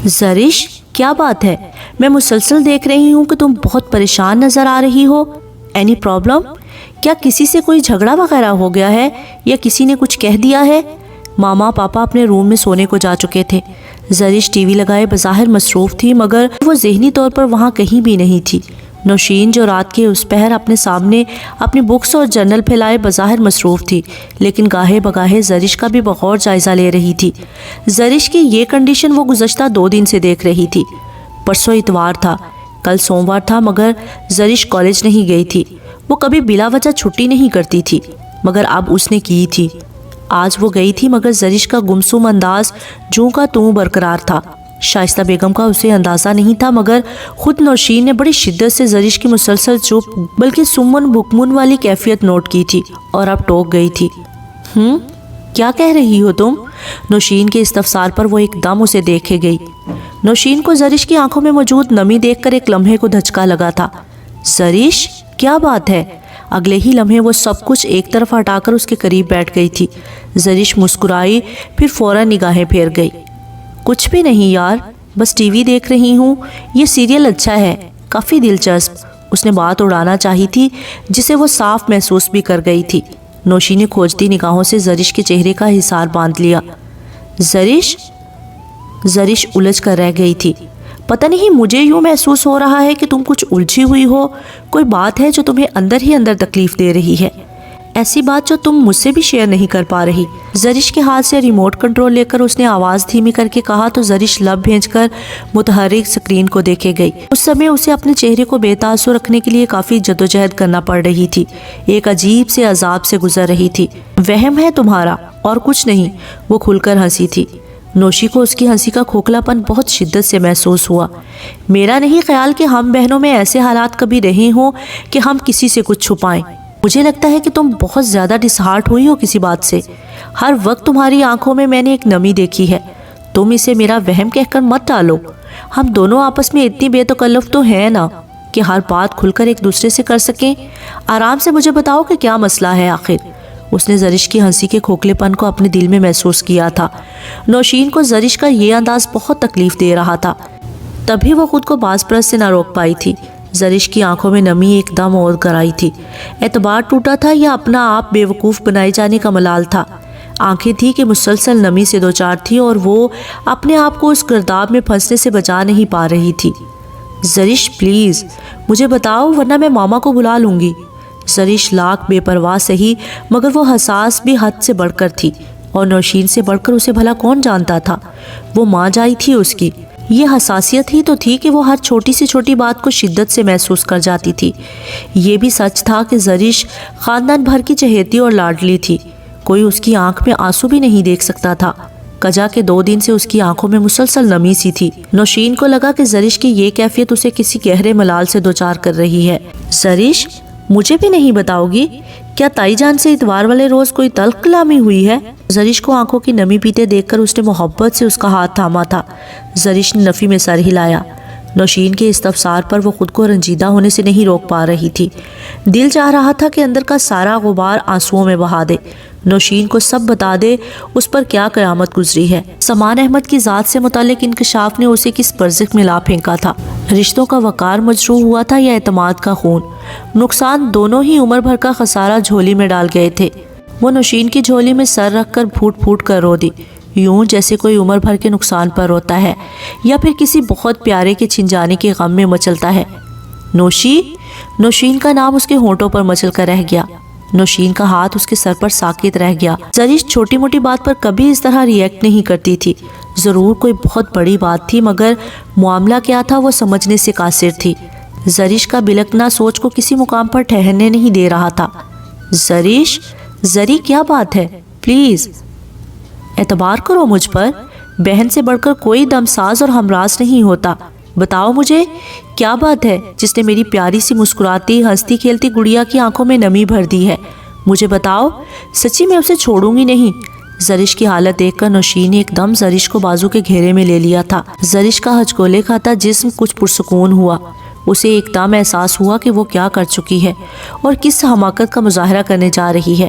زرش کیا بات ہے؟ میں مسلسل دیکھ رہی ہوں کہ تم بہت پریشان نظر آ رہی ہو. Any problem? کیا کسی سے کوئی جھگڑا وغیرہ ہو گیا ہے یا کسی نے کچھ کہہ دیا ہے؟ ماما پاپا اپنے روم میں سونے کو جا چکے تھے. زرش ٹی وی لگائے بظاہر مصروف تھی مگر وہ ذہنی طور پر وہاں کہیں بھی نہیں تھی. نوشین جو رات کے اس پہر اپنے سامنے اپنی بکس اور جرنل پھیلائے بظاہر مصروف تھی لیکن گاہے بگاہے زرش کا بھی بغور جائزہ لے رہی تھی. زرش کی یہ کنڈیشن وہ گزشتہ 2 دن سے دیکھ رہی تھی. پرسوں اتوار تھا، کل سوموار تھا مگر زرش کالج نہیں گئی تھی. وہ کبھی بلا وجہ چھٹی نہیں کرتی تھی مگر اب اس نے کی تھی. آج وہ گئی تھی مگر زرش کا گمسم انداز جوں کا توں برقرار تھا. شائستہ بیگم کا اسے اندازہ نہیں تھا مگر خود نوشین نے بڑی شدت سے زرش کی مسلسل چپ بلکہ سمن بکمن والی کیفیت نوٹ کی تھی اور اب ٹوک گئی تھی. کیا کہہ رہی ہو تم؟ نوشین کے استفسار پر وہ ایک دم اسے دیکھے گئی. نوشین کو زرش کی آنکھوں میں موجود نمی دیکھ کر ایک لمحے کو دھچکا لگا تھا. زرش کیا بات ہے؟ اگلے ہی لمحے وہ سب کچھ ایک طرف ہٹا کر اس کے قریب بیٹھ گئی تھی. زرش مسکرائی پھر فوراً نگاہیں پھیر گئی. کچھ بھی نہیں یار، بس ٹی وی دیکھ رہی ہوں. یہ سیریل اچھا ہے، کافی دلچسپ. اس نے بات اڑانا چاہی تھی جسے وہ صاف محسوس بھی کر گئی تھی. نوشین نے کھوجتی نگاہوں سے زرش کے چہرے کا حصار باندھ لیا. زرش الجھ کر رہ گئی تھی. پتہ نہیں مجھے یوں محسوس ہو رہا ہے کہ تم کچھ الجھی ہوئی ہو. کوئی بات ہے جو تمہیں اندر ہی اندر تکلیف دے رہی ہے، ایسی بات جو تم مجھ سے بھی شیئر نہیں کر پا رہی. زرش کے ہاتھ سے ریموٹ کنٹرول لے کر اس نے آواز دھیمی کر کے کہا تو زرش لب بھیج کر متحرک سکرین کو دیکھے گئی. اس سمے اسے اپنے چہرے کو بے تاثر رکھنے کے لیے کافی جدوجہد کرنا پڑ رہی تھی. ایک عجیب سے عذاب سے گزر رہی تھی. وہم ہے تمہارا اور کچھ نہیں. وہ کھل کر ہنسی تھی. نوشی کو اس کی ہنسی کا کھوکھلا پن بہت شدت سے محسوس ہوا. میرا نہیں خیال کہ ہم بہنوں میں ایسے حالات کبھی رہے ہوں کہ ہم کسی سے کچھ چھپائیں. مجھے لگتا ہے کہ تم بہت زیادہ ڈس ہارٹ ہوئی ہو کسی بات سے. ہر وقت تمہاری آنکھوں میں نے ایک نمی دیکھی ہے. تم اسے میرا وہم کہہ کر مت ڈالو. ہم دونوں آپس میں اتنی بے تکلف تو ہیں نا کہ ہر بات کھل کر ایک دوسرے سے کر سکیں. آرام سے مجھے بتاؤ کہ کیا مسئلہ ہے آخر. اس نے زرش کی ہنسی کے کھوکھلے پن کو اپنے دل میں محسوس کیا تھا. نوشین کو زرش کا یہ انداز بہت تکلیف دے رہا تھا. تبھی وہ خود کو باز پرست سے نہ روک پائی تھی. زرش کی آنکھوں میں نمی ایک دم اور گرائی تھی. اعتبار ٹوٹا تھا یا اپنا آپ بے وقوف بنائے جانے کا ملال تھا. آنکھیں تھی کہ مسلسل نمی سے دوچار تھی اور وہ اپنے آپ کو اس گرداب میں پھنسنے سے بچا نہیں پا رہی تھی. زرش پلیز مجھے بتاؤ ورنہ میں ماما کو بلا لوں گی. زرش لاکھ بے پرواہ سہی مگر وہ حساس بھی حد سے بڑھ کر تھی اور نوشین سے بڑھ کر اسے بھلا کون جانتا تھا. وہ ماں جائی تھی اس کی. یہ حساسیت ہی تو تھی کہ وہ ہر چھوٹی سے چھوٹی بات کو شدت سے محسوس کر جاتی تھی. یہ بھی سچ تھا کہ زرش خاندان بھر کی چہیتی اور لاڈلی تھی. کوئی اس کی آنکھ میں آنسو بھی نہیں دیکھ سکتا تھا. کجا کے 2 دن سے اس کی آنکھوں میں مسلسل نمی سی تھی. نوشین کو لگا کہ زرش کی یہ کیفیت اسے کسی گہرے ملال سے دوچار کر رہی ہے. زرش مجھے بھی نہیں بتاؤ گی؟ کیا تائی جان سے اتوار والے روز کوئی تلخ کلامی ہوئی ہے؟ زرش کو آنکھوں کی نمی پیتے دیکھ کر اس نے محبت سے اس کا ہاتھ تھاما تھا. زرش نے نفی میں سر ہلایا. نوشین کے استفسار پر وہ خود کو رنجیدہ ہونے سے نہیں روک پا رہی تھی. دل چاہ رہا تھا کہ اندر کا سارا غبار آنسوؤں میں بہا دے. نوشین کو سب بتا دے اس پر کیا قیامت گزری ہے. سمان احمد کی ذات سے متعلق انکشاف نے اسے کس برزخ میں لا پھینکا تھا. رشتوں کا وقار مجروح ہوا تھا یا اعتماد کا خون. نقصان دونوں ہی عمر بھر کا خسارہ جھولی میں ڈال گئے تھے. وہ نوشین کی جھولی میں سر رکھ کر پھوٹ پھوٹ کر رو دی، یوں جیسے کوئی عمر بھر کے نقصان پر روتا ہے یا پھر کسی بہت پیارے کے چھن جانے کے غم میں مچلتا ہے. نوشین کا نام اس کے ہونٹوں پر مچل کر رہ گیا. نوشین کا ہاتھ اس کے سر پر ساکت رہ گیا. زرش چھوٹی موٹی بات پر کبھی اس طرح ریئیکٹ نہیں کرتی تھی. ضرور کوئی بہت بڑی بات تھی مگر معاملہ کیا تھا وہ سمجھنے سے قاصر تھی. زرش کا بلکنا سوچ کو کسی مقام پر ٹھہرنے نہیں دے رہا تھا. زری کیا بات ہے؟ پلیز اعتبار کرو مجھ پر. بہن سے بڑھ کر کوئی دمساز اور ہمراز نہیں ہوتا. بتاؤ مجھے کیا بات ہے جس نے میری پیاری سی مسکراتی ہنستی کھیلتی گڑیا کی آنکھوں میں نمی بھر دی ہے. مجھے بتاؤ، سچی میں اسے چھوڑوں گی نہیں. زرش کی حالت دیکھ کر نوشین نے ایک دم زرش کو بازو کے گھیرے میں لے لیا تھا. زرش کا ہچکولے کھاتا جسم کچھ پرسکون ہوا. اسے ایک دم احساس ہوا کہ وہ کیا کر چکی ہے اور کس حماقت کا مظاہرہ کرنے جا رہی ہے.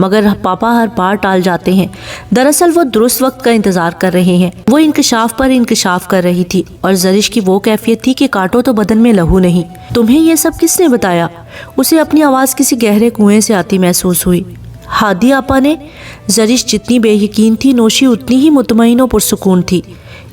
مگر پاپا ہر بار ٹال جاتے ہیں۔ دراصل وہ درست وقت کا انتظار کر رہے ہیں۔ وہ انکشاف پر انکشاف کر رہی تھی اور زرش کی وہ کیفیت تھی کہ کاٹو تو بدن میں لہو نہیں۔ تمہیں یہ سب کس نے بتایا؟ اسے اپنی آواز کسی گہرے کنویں سے آتی محسوس ہوئی۔ ہادی آپا نے۔ زرش جتنی بے یقین تھی نوشی اتنی ہی مطمئن و پرسکون تھی۔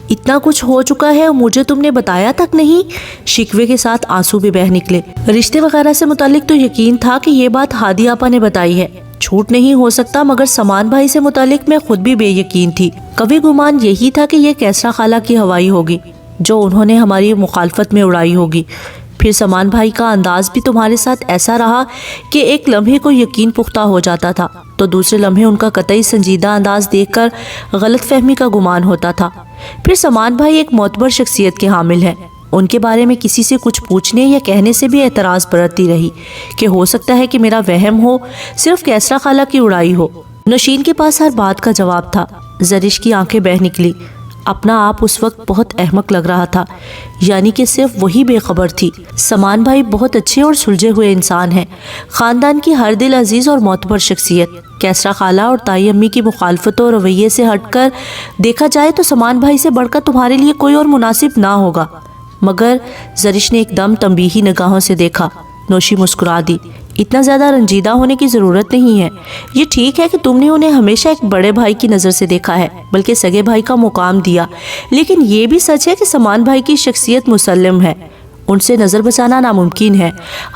اتنا کچھ ہو چکا ہے اور مجھے تم نے بتایا تک نہیں؟ شکوے کے ساتھ آنسو بھی بہہ نکلے۔ رشتے وغیرہ سے متعلق تو یقین تھا کہ یہ بات ہادی آپا نے بتائی ہے، جھوٹ نہیں ہو سکتا، مگر سامان بھائی سے متعلق میں خود بھی بے یقین تھی۔ کبھی گمان یہی تھا کہ یہ کیسرا خالہ کی ہوائی ہوگی جو انہوں نے ہماری مخالفت میں اڑائی ہوگی۔ پھر سامان بھائی کا انداز بھی تمہارے ساتھ ایسا رہا کہ ایک لمحے کو یقین پختہ ہو جاتا تھا تو دوسرے لمحے ان کا قطعی سنجیدہ انداز دیکھ کر غلط فہمی کا گمان ہوتا تھا۔ پھر سامان بھائی ایک معتبر شخصیت کے حامل ہیں، ان کے بارے میں کسی سے کچھ پوچھنے یا کہنے سے بھی اعتراض برتتی رہی کہ ہو سکتا ہے کہ میرا وہم ہو، صرف کیسرا خالہ کی اڑائی ہو۔ نوشین کے پاس ہر بات کا جواب تھا۔ زرش کی آنکھیں بہہ نکلی۔ اپنا آپ اس وقت بہت احمق لگ رہا تھا، یعنی کہ صرف وہی بے خبر تھی۔ سامان بھائی بہت اچھے اور سلجھے ہوئے انسان ہیں، خاندان کی ہر دل عزیز اور معتبر شخصیت۔ کیسرا خالہ اور تائی امی کی مخالفتوں اور رویے سے ہٹ کر دیکھا جائے تو سامان بھائی سے بڑھ کر تمہارے لیے کوئی اور مناسب نہ ہوگا۔ مگر زرش نے ایک دم تنبیہی نگاہوں سے دیکھا۔ نوشی مسکرا دی۔ اتنا زیادہ رنجیدہ ہونے کی ضرورت نہیں ہے۔ یہ ٹھیک ہے کہ تم نے انہیں ہمیشہ ایک بڑے بھائی کی نظر سے دیکھا ہے، بلکہ سگے بھائی کا مقام دیا، لیکن یہ بھی سچ ہے کہ سامان بھائی کی شخصیت مسلم ہے، ان سے نظر بچانا ناممکن ہے۔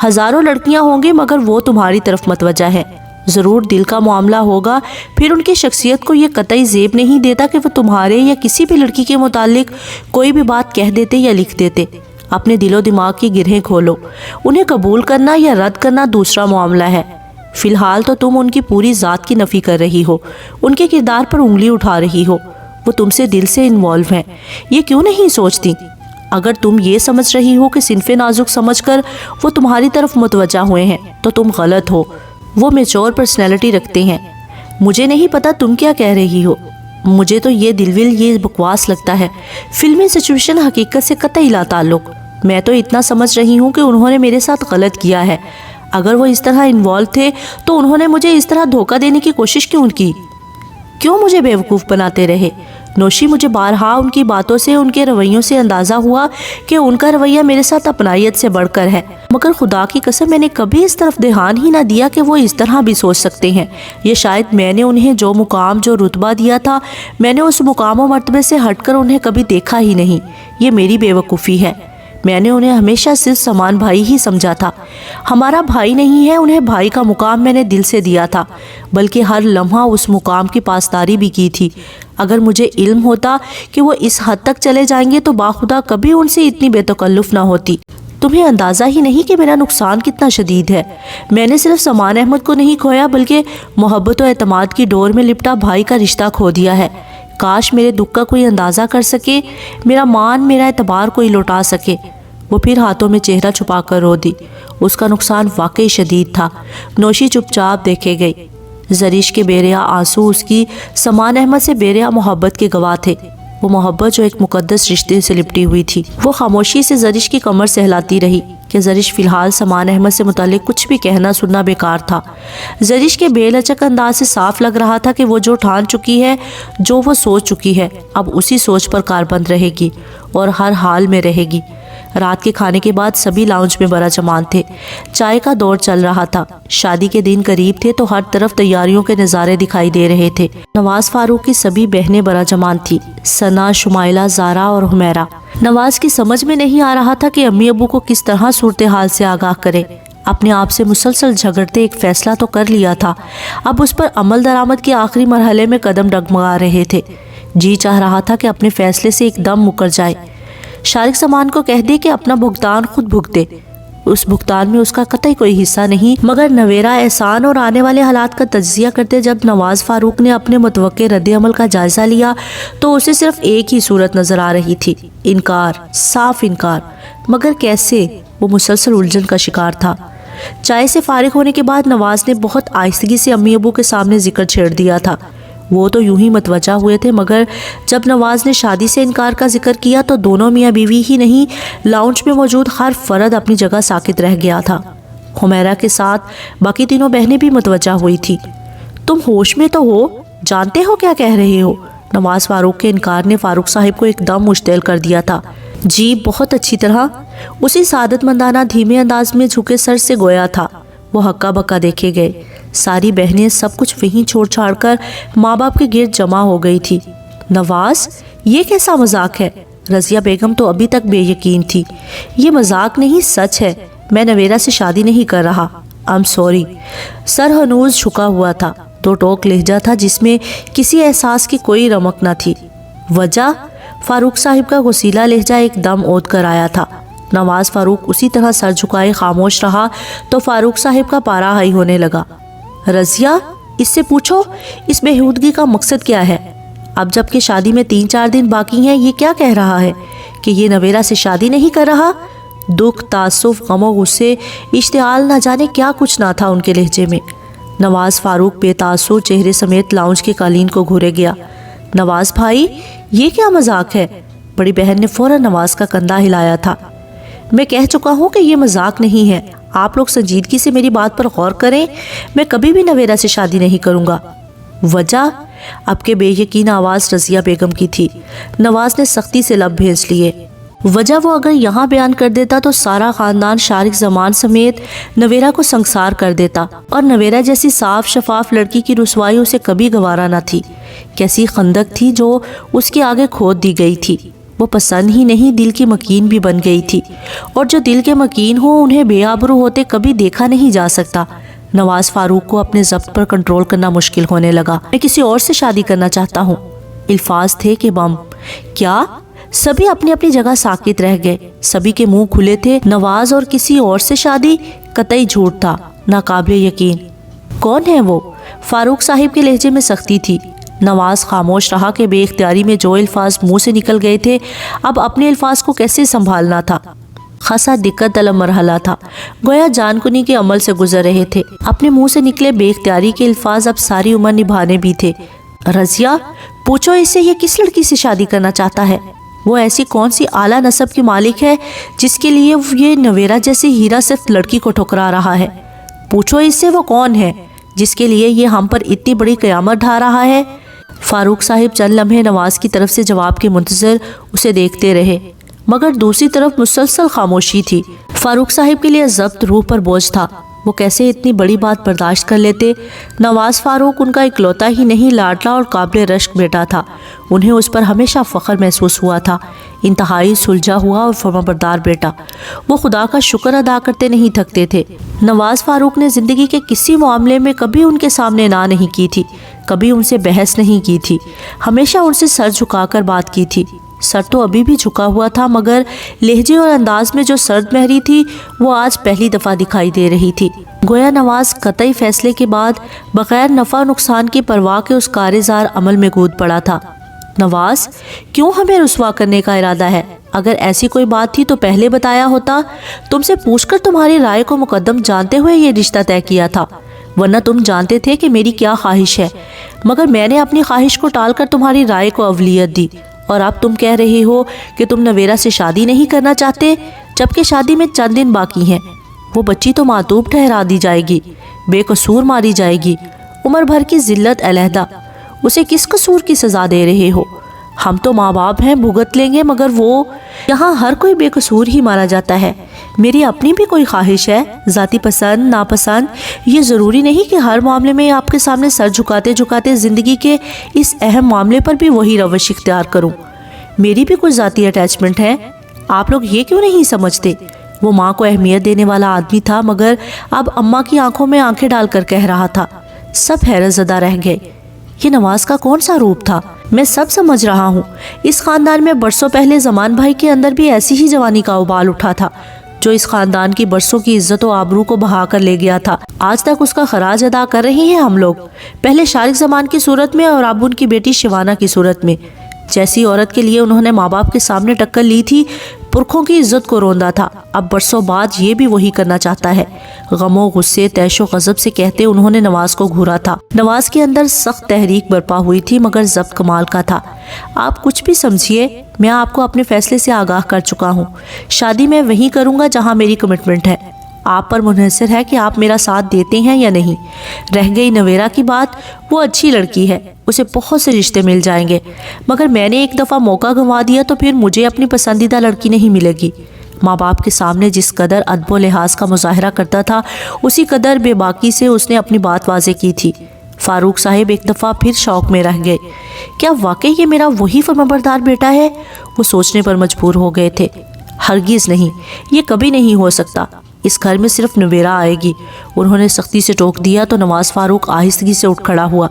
ہزاروں لڑکیاں ہوں گی مگر وہ تمہاری طرف متوجہ ہے۔ ضرور دل کا معاملہ ہوگا، پھر ان کی شخصیت کو یہ قطعی زیب نہیں دیتا کہ وہ تمہارے یا کسی بھی لڑکی کے متعلق کوئی بھی بات کہہ دیتے یا لکھ دیتے۔ اپنے دل و دماغ کی گرہیں کھولو، انہیں قبول کرنا یا رد کرنا دوسرا معاملہ ہے۔ فی الحال تو تم ان کی پوری ذات کی نفی کر رہی ہو، ان کے کردار پر انگلی اٹھا رہی ہو۔ وہ تم سے دل سے انوالو ہیں، یہ کیوں نہیں سوچتی؟ اگر تم یہ سمجھ رہی ہو کہ صنف نازک سمجھ کر وہ تمہاری طرف متوجہ ہوئے ہیں تو تم غلط ہو۔ وہ میچور پرسنالٹی رکھتے ہیں۔ مجھے نہیں پتا تم کیا کہہ رہی ہو، مجھے تو یہ دلول یہ بکواس لگتا ہے۔ فلمی سچویشن حقیقت سے قطعی لا تعلق۔ میں تو اتنا سمجھ رہی ہوں کہ انہوں نے میرے ساتھ غلط کیا ہے۔ اگر وہ اس طرح انوالو تھے تو انہوں نے مجھے اس طرح دھوکہ دینے کی کوشش کیوں کی؟ کیوں مجھے بیوقوف بناتے رہے؟ نوشی، مجھے بارہا ان کی باتوں سے، ان کے رویوں سے اندازہ ہوا کہ ان کا رویہ میرے ساتھ اپنائیت سے بڑھ کر ہے، مگر خدا کی قسم میں نے کبھی اس طرف دھیان ہی نہ دیا کہ وہ اس طرح بھی سوچ سکتے ہیں۔ یہ شاید میں نے انہیں جو مقام جو رتبہ دیا تھا، میں نے اس مقام و مرتبے سے ہٹ کر انہیں کبھی دیکھا ہی نہیں۔ یہ میری بے وقوفی ہے۔ میں نے انہیں ہمیشہ صرف سامان بھائی ہی سمجھا تھا۔ ہمارا بھائی نہیں ہے، انہیں بھائی کا مقام میں نے دل سے دیا تھا، بلکہ ہر لمحہ اس مقام کی پاسداری بھی کی تھی۔ اگر مجھے علم ہوتا کہ وہ اس حد تک چلے جائیں گے تو باخدا کبھی ان سے اتنی بے تکلف نہ ہوتی۔ تمہیں اندازہ ہی نہیں کہ میرا نقصان کتنا شدید ہے۔ میں نے صرف سامان احمد کو نہیں کھویا بلکہ محبت و اعتماد کی ڈور میں لپٹا بھائی کا رشتہ کھو دیا ہے۔ کاش میرے دکھ کا کوئی اندازہ کر سکے، میرا مان، میرا اعتبار کوئی لوٹا سکے۔ وہ پھر ہاتھوں میں چہرہ چھپا کر رو دی۔ اس کا نقصان واقعی شدید تھا۔ نوشی چپ چاپ دیکھے گئی۔ زرش کے بے ریا آنسو اس کی سامان احمد سے بے ریا محبت کے گواہ تھے، وہ محبت جو ایک مقدس رشتے سے لپٹی ہوئی تھی۔ وہ خاموشی سے زرش کی کمر سہلاتی رہی کہ زرش فی الحال سامان احمد سے متعلق کچھ بھی کہنا سننا بیکار تھا۔ زرش کے بے لچک انداز سے صاف لگ رہا تھا کہ وہ جو ٹھان چکی ہے، جو وہ سوچ چکی ہے، اب اسی سوچ پر کاربند رہے گی اور ہر حال میں رہے گی۔ رات کے کھانے کے بعد سبھی لاؤنج میں برا جمان تھے۔ چائے کا دور چل رہا تھا۔ شادی کے دن قریب تھے تو ہر طرف تیاریوں کے نظارے دکھائی دے رہے تھے۔ نواز فاروق کی سبھی بہنیں برا جمان تھی، ثنا، شمائلہ، زارا اور حمیرہ۔ نواز کی سمجھ میں نہیں آ رہا تھا کہ امی ابو کو کس طرح صورتحال سے آگاہ کرے۔ اپنے آپ سے مسلسل جھگڑتے ایک فیصلہ تو کر لیا تھا، اب اس پر عمل درآمد کے آخری مرحلے میں قدم ڈگمگا رہے تھے۔ جی چاہ رہا تھا کہ اپنے فیصلے سے ایک دم مکر جائے، شارق سامان کو کہہ دے کہ اپنا بھگتان خود بھگتے، اس بھگتان میں اس کا قطعی کوئی حصہ نہیں۔ مگر نویرہ احسان اور آنے والے حالات کا تجزیہ کرتے جب نواز فاروق نے اپنے متوقع رد عمل کا جائزہ لیا تو اسے صرف ایک ہی صورت نظر آ رہی تھی، انکار، صاف انکار۔ مگر کیسے؟ وہ مسلسل الجھن کا شکار تھا۔ چائے سے فارغ ہونے کے بعد نواز نے بہت آہستگی سے امی ابو کے سامنے ذکر چھیڑ دیا تھا۔ وہ تو یوں ہی متوجہ ہوئے تھے، مگر جب نواز نے شادی سے انکار کا ذکر کیا تو دونوں میاں بیوی ہی نہیں، لاؤنج میں موجود ہر فرد اپنی جگہ ساکت رہ گیا تھا۔ حمیرہ کے ساتھ باقی تینوں بہنیں بھی متوجہ ہوئی تھی۔ تم ہوش میں تو ہو؟ جانتے ہو کیا کہہ رہے ہو؟ نواز فاروق کے انکار نے فاروق صاحب کو ایک دم مشتعل کر دیا تھا۔ جی بہت اچھی طرح، اسی سعادت مندانہ دھیمے انداز میں جھکے سر سے گویا تھا۔ وہ ہکا بکا دیکھے گئے۔ ساری بہنیں سب کچھ وہیں چھوڑ چھاڑ کر ماں باپ کے گرد جمع ہو گئی تھی۔ نواز، یہ کیسا مذاق ہے؟ رضیہ بیگم تو ابھی تک بے یقین تھی۔ یہ مذاق نہیں، سچ ہے، میں نویرہ سے شادی نہیں کر رہا۔ I'm sorry۔ سر ہنوز جھکا ہوا تھا، دو ٹوک لہجہ تھا جس میں کسی احساس کی کوئی رمق نہ تھی۔ وجہ؟ فاروق صاحب کا غسیلا لہجہ ایک دم اود کر آیا تھا۔ نواز فاروق اسی طرح سر جھکائے خاموش رہا تو فاروق صاحب کا پارا ہائی ہونے لگا۔ رضیہ، اس سے پوچھو اس بےہودگی کا مقصد کیا ہے؟ اب جب کہ شادی میں 3-4 دن باقی ہیں، یہ کیا کہہ رہا ہے کہ یہ نویرہ سے شادی نہیں کر رہا؟ دکھ، تعصب، غم و غصے، اشتعال، نہ جانے کیا کچھ نہ تھا ان کے لہجے میں۔ نواز فاروق بے تاثر چہرے سمیت لاؤنج کے قالین کو گھورے گیا۔ نواز بھائی، یہ کیا مذاق ہے؟ بڑی بہن نے فوراً نواز کا کندھا ہلایا تھا۔ میں کہہ چکا ہوں کہ یہ مذاق نہیں ہے، آپ لوگ سنجیدگی سے میری بات پر غور کریں، میں کبھی بھی نویرہ سے شادی نہیں کروں گا۔ وجہ؟ اب کے بے یقین آواز رضیہ بیگم کی تھی۔ نواز نے سختی سے لب بھینس لیے۔ وجہ وہ اگر یہاں بیان کر دیتا تو سارا خاندان شارق زمان سمیت نویرہ کو سنگسار کر دیتا، اور نویرہ جیسی صاف شفاف لڑکی کی رسوائی اسے کبھی گوارا نہ تھی۔ کیسی خندق تھی جو اس کے آگے کھود دی گئی تھی۔ وہ پسند ہی نہیں، دل کی مکین بھی بن گئی تھی، اور جو دل کے مکین ہوں انہیں بے آبرو ہوتے کبھی دیکھا نہیں جا سکتا۔ نواز فاروق کو اپنے ضبط پر کنٹرول کرنا مشکل ہونے لگا۔ میں کسی اور سے شادی کرنا چاہتا ہوں۔ الفاظ تھے کہ بم۔ کیا؟ سبھی اپنی اپنی جگہ ساکت رہ گئے۔ سبھی کے منہ کھلے تھے۔ نواز اور کسی اور سے شادی؟ قطعی جھوٹ تھا، ناقابل یقین۔ کون ہے وہ؟ فاروق صاحب کے لہجے میں سختی تھی۔ نواز خاموش رہا کہ بے اختیاری میں جو الفاظ منہ سے نکل گئے تھے، اب اپنے الفاظ کو کیسے سنبھالنا تھا۔ خاصا دقت طلب مرحلہ تھا، گویا جان کنی کے عمل سے گزر رہے تھے۔ اپنے منہ سے نکلے بے اختیاری کے الفاظ اب ساری عمر نبھانے بھی تھے۔ رضیہ، پوچھو اس سے یہ کس لڑکی سے شادی کرنا چاہتا ہے؟ وہ ایسی کون سی اعلیٰ نسب کی مالک ہے جس کے لیے یہ نویرہ جیسی ہیرا صرف لڑکی کو ٹھکرا رہا ہے؟ پوچھو اس سے وہ کون ہے جس کے لیے یہ ہم پر اتنی بڑی قیامت ڈھا رہا ہے؟ فاروق صاحب چند لمحے نواز کی طرف سے جواب کے منتظر اسے دیکھتے رہے، مگر دوسری طرف مسلسل خاموشی تھی۔ فاروق صاحب کے لیے ضبط روح پر بوجھ تھا۔ وہ کیسے اتنی بڑی بات برداشت کر لیتے؟ نواز فاروق ان کا اکلوتا ہی نہیں، لاڈلا اور قابل رشک بیٹا تھا۔ انہیں اس پر ہمیشہ فخر محسوس ہوا تھا۔ انتہائی سلجھا ہوا اور فرمانبردار بیٹا۔ وہ خدا کا شکر ادا کرتے نہیں تھکتے تھے۔ نواز فاروق نے زندگی کے کسی معاملے میں کبھی ان کے سامنے نہ نہیں کی تھی، کبھی ان سے بحث نہیں کی تھی، ہمیشہ ان سے سر جھکا کر بات کی تھی۔ سر تو ابھی بھی جھکا ہوا تھا، مگر لہجے اور انداز میں جو سرد مہری تھی وہ آج پہلی دفعہ دکھائی دے رہی تھی۔ گویا نواز قطعی فیصلے کے بعد بغیر نفع نقصان کی پرواہ کے اس کارزار عمل میں کود پڑا تھا۔ نواز، کیوں ہمیں رسوا کرنے کا ارادہ ہے؟ اگر ایسی کوئی بات تھی تو پہلے بتایا ہوتا۔ تم سے پوچھ کر تمہاری رائے کو مقدم جانتے ہوئے یہ رشتہ طے کیا تھا، ورنہ تم جانتے تھے کہ میری کیا خواہش ہے، مگر میں نے اپنی خواہش کو ٹال کر تمہاری رائے کو اولویت دی، اور اب تم کہہ رہے ہو کہ تم نویرہ سے شادی نہیں کرنا چاہتے، جبکہ شادی میں چند دن باقی ہیں۔ وہ بچی تو معتوب ٹھہرا دی جائے گی، بے قصور ماری جائے گی، عمر بھر کی ذلت علیحدہ۔ اسے کس قصور کی سزا دے رہے ہو؟ ہم تو ماں باپ ہیں، بھگت لیں گے، مگر وہ، یہاں ہر کوئی بے قصور ہی مارا جاتا ہے۔ میری اپنی بھی کوئی خواہش ہے، ذاتی پسند ناپسند۔ یہ ضروری نہیں کہ ہر معاملے میں آپ کے سامنے سر جھکاتے جھکاتے زندگی کے اس اہم معاملے پر بھی وہی روش اختیار کروں۔ میری بھی کچھ ذاتی اٹیچمنٹ ہے، آپ لوگ یہ کیوں نہیں سمجھتے؟ وہ ماں کو اہمیت دینے والا آدمی تھا، مگر اب اماں کی آنکھوں میں آنکھیں ڈال کر کہہ رہا تھا۔ سب حیرت زدہ رہ گئے۔ یہ نواز کا کون سا روپ تھا؟ میں سب سمجھ رہا ہوں۔ اس خاندان میں برسوں پہلے زمان بھائی کے اندر بھی ایسی ہی جوانی کا ابال اٹھا تھا جو اس خاندان کی برسوں کی عزت و آبرو کو بہا کر لے گیا تھا۔ آج تک اس کا خراج ادا کر رہے ہیں ہم لوگ، پہلے شارق زمان کی صورت میں اور اب ان کی بیٹی شیوانہ کی صورت میں۔ جیسی عورت کے لیے انہوں نے ماں باپ کے سامنے ٹکر لی تھی، پرکھوں کی عزت کو روندا تھا، اب برسوں بعد یہ بھی وہی کرنا چاہتا ہے۔ غم و غصے، طیش و غضب سے کہتے انہوں نے نواز کو گھورا تھا۔ نواز کے اندر سخت تحریک برپا ہوئی تھی، مگر ضبط کمال کا تھا۔ آپ کچھ بھی سمجھیے، میں آپ کو اپنے فیصلے سے آگاہ کر چکا ہوں۔ شادی میں وہیں کروں گا جہاں میری کمٹمنٹ ہے۔ آپ پر منحصر ہے کہ آپ میرا ساتھ دیتے ہیں یا نہیں۔ رہ گئی نویرا کی بات، وہ اچھی لڑکی ہے، اسے بہت سے رشتے مل جائیں گے، مگر میں نے ایک دفعہ موقع گنوا دیا تو پھر مجھے اپنی پسندیدہ لڑکی نہیں ملے گی۔ ماں باپ کے سامنے جس قدر ادب و لحاظ کا مظاہرہ کرتا تھا، اسی قدر بے باکی سے اس نے اپنی بات واضح کی تھی۔ فاروق صاحب ایک دفعہ پھر شوق میں رہ گئے، کیا واقعی یہ میرا وہی فرمانبردار بیٹا ہے؟ وہ سوچنے پر مجبور ہو گئے تھے۔ ہرگز نہیں، یہ کبھی نہیں ہو سکتا، اس گھر میں صرف نویرا آئے گی۔ انہوں نے سختی سے ٹوک دیا تو نواز فاروق آہستگی سے اٹھ کھڑا ہوا۔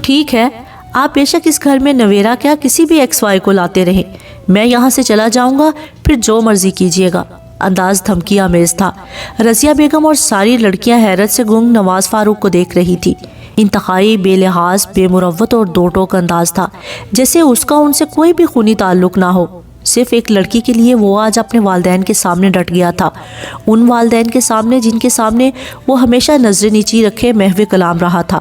ٹھیک ہے، آپ بے شک اس گھر میں نویرا کیا کسی بھی ایکس وائی کو لاتے رہیں، میں یہاں سے چلا جاؤں گا، پھر جو مرضی کیجیے گا۔ انداز دھمکی آمیز تھا۔ رضیہ بیگم اور ساری لڑکیاں حیرت سے گنگ نواز فاروق کو دیکھ رہی تھی۔ انتہائی بے لحاظ، بے مروت اور دو ٹوک انداز تھا، جیسے اس کا ان سے کوئی بھی خونی تعلق نہ ہو۔ صرف ایک لڑکی کے لیے وہ آج اپنے والدین کے سامنے ڈٹ گیا تھا، ان والدین کے سامنے جن کے سامنے وہ ہمیشہ نظر نیچی رکھے محو کلام رہا تھا۔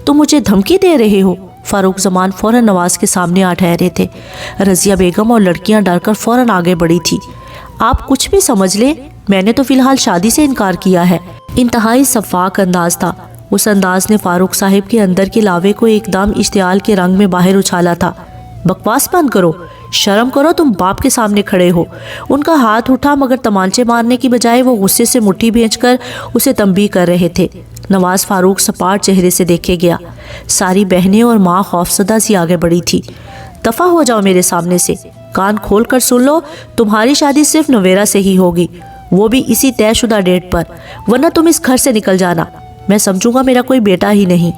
تم مجھے دھمکی دے رہے ہو؟ فاروق زمان فوراً نواز کے سامنے آ ٹھہرے تھے۔ رضیہ بیگم اور لڑکیاں ڈر کر فوراً آگے بڑھی تھی۔ آپ کچھ بھی سمجھ لیں، میں نے تو فی الحال شادی سے انکار کیا ہے۔ انتہائی شفاق انداز تھا۔ اس انداز نے فاروق صاحب کے اندر کے لاوے کو ایک دم اشتعال کے رنگ میں باہر اچھالا تھا۔ بکواس بند کرو، شرم کرو، تم باپ کے سامنے کھڑے ہو۔ ان کا ہاتھ اٹھا مگر تمانچے مارنے کی بجائے وہ غصے سے مٹھی بھینچ کر اسے تنبیہ کر رہے تھے۔ نواز فاروق سپاٹ چہرے سے دیکھے گیا۔ ساری بہنیں اور ماں خوفزدہ سی آگے بڑھی تھی۔ دفع ہو جاؤ میرے سامنے سے، کان کھول کر سن لو، تمہاری شادی صرف نویرا سے ہی ہوگی، وہ بھی اسی طے شدہ ڈیٹ پر، ورنہ تم اس گھر سے نکل جانا، میں سمجھوں گا میرا کوئی بیٹا ہی نہیں۔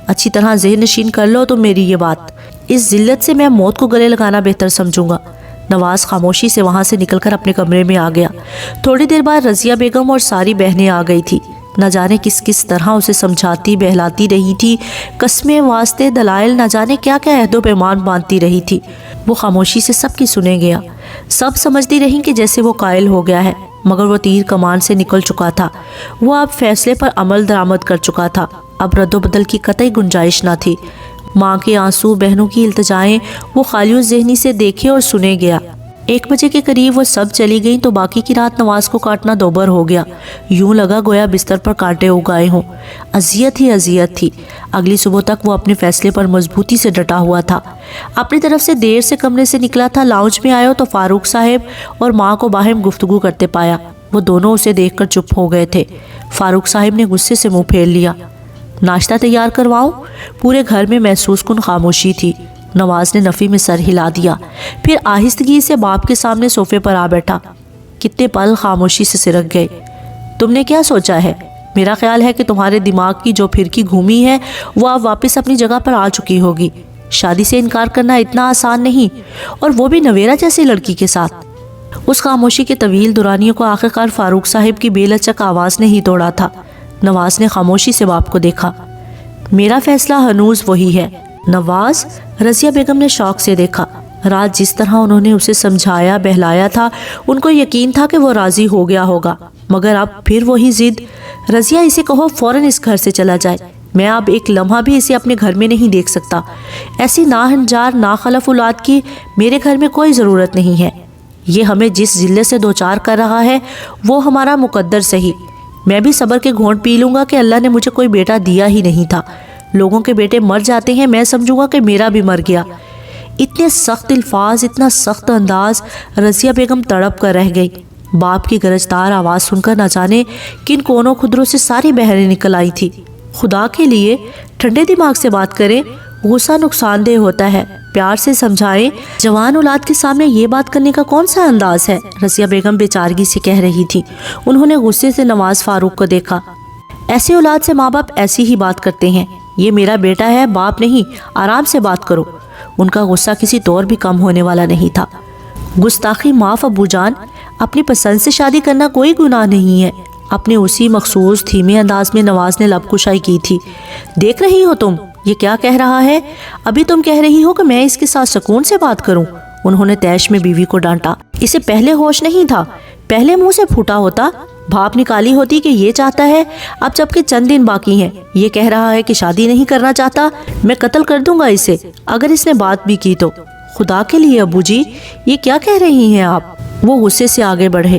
اچھی طرح ذہن نشین کر لو تم میری یہ بات، اس ذلت سے میں موت کو گلے لگانا بہتر سمجھوں گا۔ نواز خاموشی سے وہاں سے نکل کر اپنے کمرے میں آ گیا۔ تھوڑی دیر بعد رضیہ بیگم اور ساری بہنیں آ گئی تھی۔ نہ جانے کس طرح اسے سمجھاتی بہلاتی رہی تھی، قسمیں واسطے دلائل نہ جانے کیا کیا عہد و پیمان باندھتی رہی تھی۔ وہ خاموشی سے سب کی سنے گیا۔ سب سمجھتی رہیں کہ جیسے وہ قائل ہو گیا ہے، مگر وہ تیر کمان سے نکل چکا تھا۔ وہ اب فیصلے پر عمل درآمد کر چکا تھا، اب رد و بدل کی قطعی گنجائش نہ تھی۔ ماں کے آنسو، بہنوں کی التجائیں وہ خالی ذہنی سے دیکھے اور سنے گیا۔ 1 بجے کے قریب وہ سب چلی گئیں تو باقی کی رات نواز کو کاٹنا دوبر ہو گیا۔ یوں لگا گویا بستر پر کانٹے اگائے ہوں۔ اذیت ہی اذیت تھی۔ اگلی صبح تک وہ اپنے فیصلے پر مضبوطی سے ڈٹا ہوا تھا۔ اپنی طرف سے دیر سے کمرے سے نکلا تھا، لاؤنج میں آیا تو فاروق صاحب اور ماں کو باہم گفتگو کرتے پایا۔ وہ دونوں اسے دیکھ کر چپ ہو گئے تھے۔ فاروق صاحب نے غصے سے منہ پھیر لیا۔ ناشتہ تیار کرواؤں؟ پورے گھر میں محسوس کن خاموشی تھی۔ نواز نے نفی میں سر ہلا دیا، پھر آہستگی سے باپ کے سامنے صوفے پر آ بیٹھا۔ کتنے پل خاموشی سے سرک گئے۔ تم نے کیا سوچا ہے؟ میرا خیال ہے کہ تمہارے دماغ کی جو پھرکی گھومی ہے وہ اب واپس اپنی جگہ پر آ چکی ہوگی۔ شادی سے انکار کرنا اتنا آسان نہیں، اور وہ بھی نویرا جیسی لڑکی کے ساتھ۔ اس خاموشی کے طویل دورانیوں کو آخرکار فاروق صاحب کی بے لچک آواز نے ہی توڑا تھا۔ نواز نے خاموشی سے باپ کو دیکھا۔ میرا فیصلہ ہنوز وہی ہے۔ نواز؟ رضیہ بیگم نے شوق سے دیکھا۔ رات جس طرح انہوں نے اسے سمجھایا بہلایا تھا، ان کو یقین تھا کہ وہ راضی ہو گیا ہوگا، مگر اب پھر وہی ضد۔ رضیہ اسے کہو فوراً اس گھر سے چلا جائے، میں اب ایک لمحہ بھی اسے اپنے گھر میں نہیں دیکھ سکتا۔ ایسی ناہنجار ناخلف اولاد کی میرے گھر میں کوئی ضرورت نہیں ہے۔ یہ ہمیں جس ذلت سے دوچار کر رہا ہے وہ ہمارا مقدر صحیح۔ میں بھی صبر کے گھونٹ پی لوں گا کہ اللہ نے مجھے کوئی بیٹا دیا ہی نہیں تھا۔ لوگوں کے بیٹے مر جاتے ہیں، میں سمجھوں گا کہ میرا بھی مر گیا۔ اتنے سخت الفاظ، اتنا سخت انداز، رضیہ بیگم تڑپ کر رہ گئی۔ باپ کی گرجدار آواز سن کر نہ جانے کن کونوں خدروں سے ساری بہریں نکل آئی تھی۔ خدا کے لیے ٹھنڈے دماغ سے بات کریں، غصہ نقصان دہ ہوتا ہے، پیار سے سمجھائیں۔ جوان اولاد کے سامنے یہ بات کرنے کا کون سا انداز ہے؟ رضیہ بیگم بیچارگی سے کہہ رہی تھی۔ انہوں نے غصے سے نواز فاروق کو دیکھا۔ ایسے اولاد سے ماں باپ ایسی ہی بات کرتے ہیں۔ یہ میرا بیٹا ہے، باپ نہیں، آرام سے بات کرو۔ ان کا غصہ کسی طور بھی کم ہونے والا نہیں تھا۔ گستاخی معاف ابو جان، اپنی پسند سے شادی کرنا کوئی گناہ نہیں ہے۔ اپنے اسی مخصوص دھیمے انداز میں نواز نے لب کشائی کی تھی۔ دیکھ رہی ہو تم یہ کیا کہہ رہا ہے؟ ابھی تم کہہ رہی ہو کہ میں اس کے ساتھ سکون سے بات کروں؟ انہوں نے تیش میں بیوی کو ڈانٹا۔ اسے پہلے ہوش نہیں تھا، پہلے منہ سے پھوٹا ہوتا، بھاپ نکالی ہوتی کہ یہ چاہتا ہے۔ اب جبکہ چند دن باقی ہیں، یہ کہہ رہا ہے کہ شادی نہیں کرنا چاہتا۔ میں قتل کر دوں گا اسے اگر اس نے بات بھی کی تو۔ خدا کے لیے ابو جی، یہ کیا کہہ رہی ہیں آپ؟ وہ غصے سے آگے بڑھے۔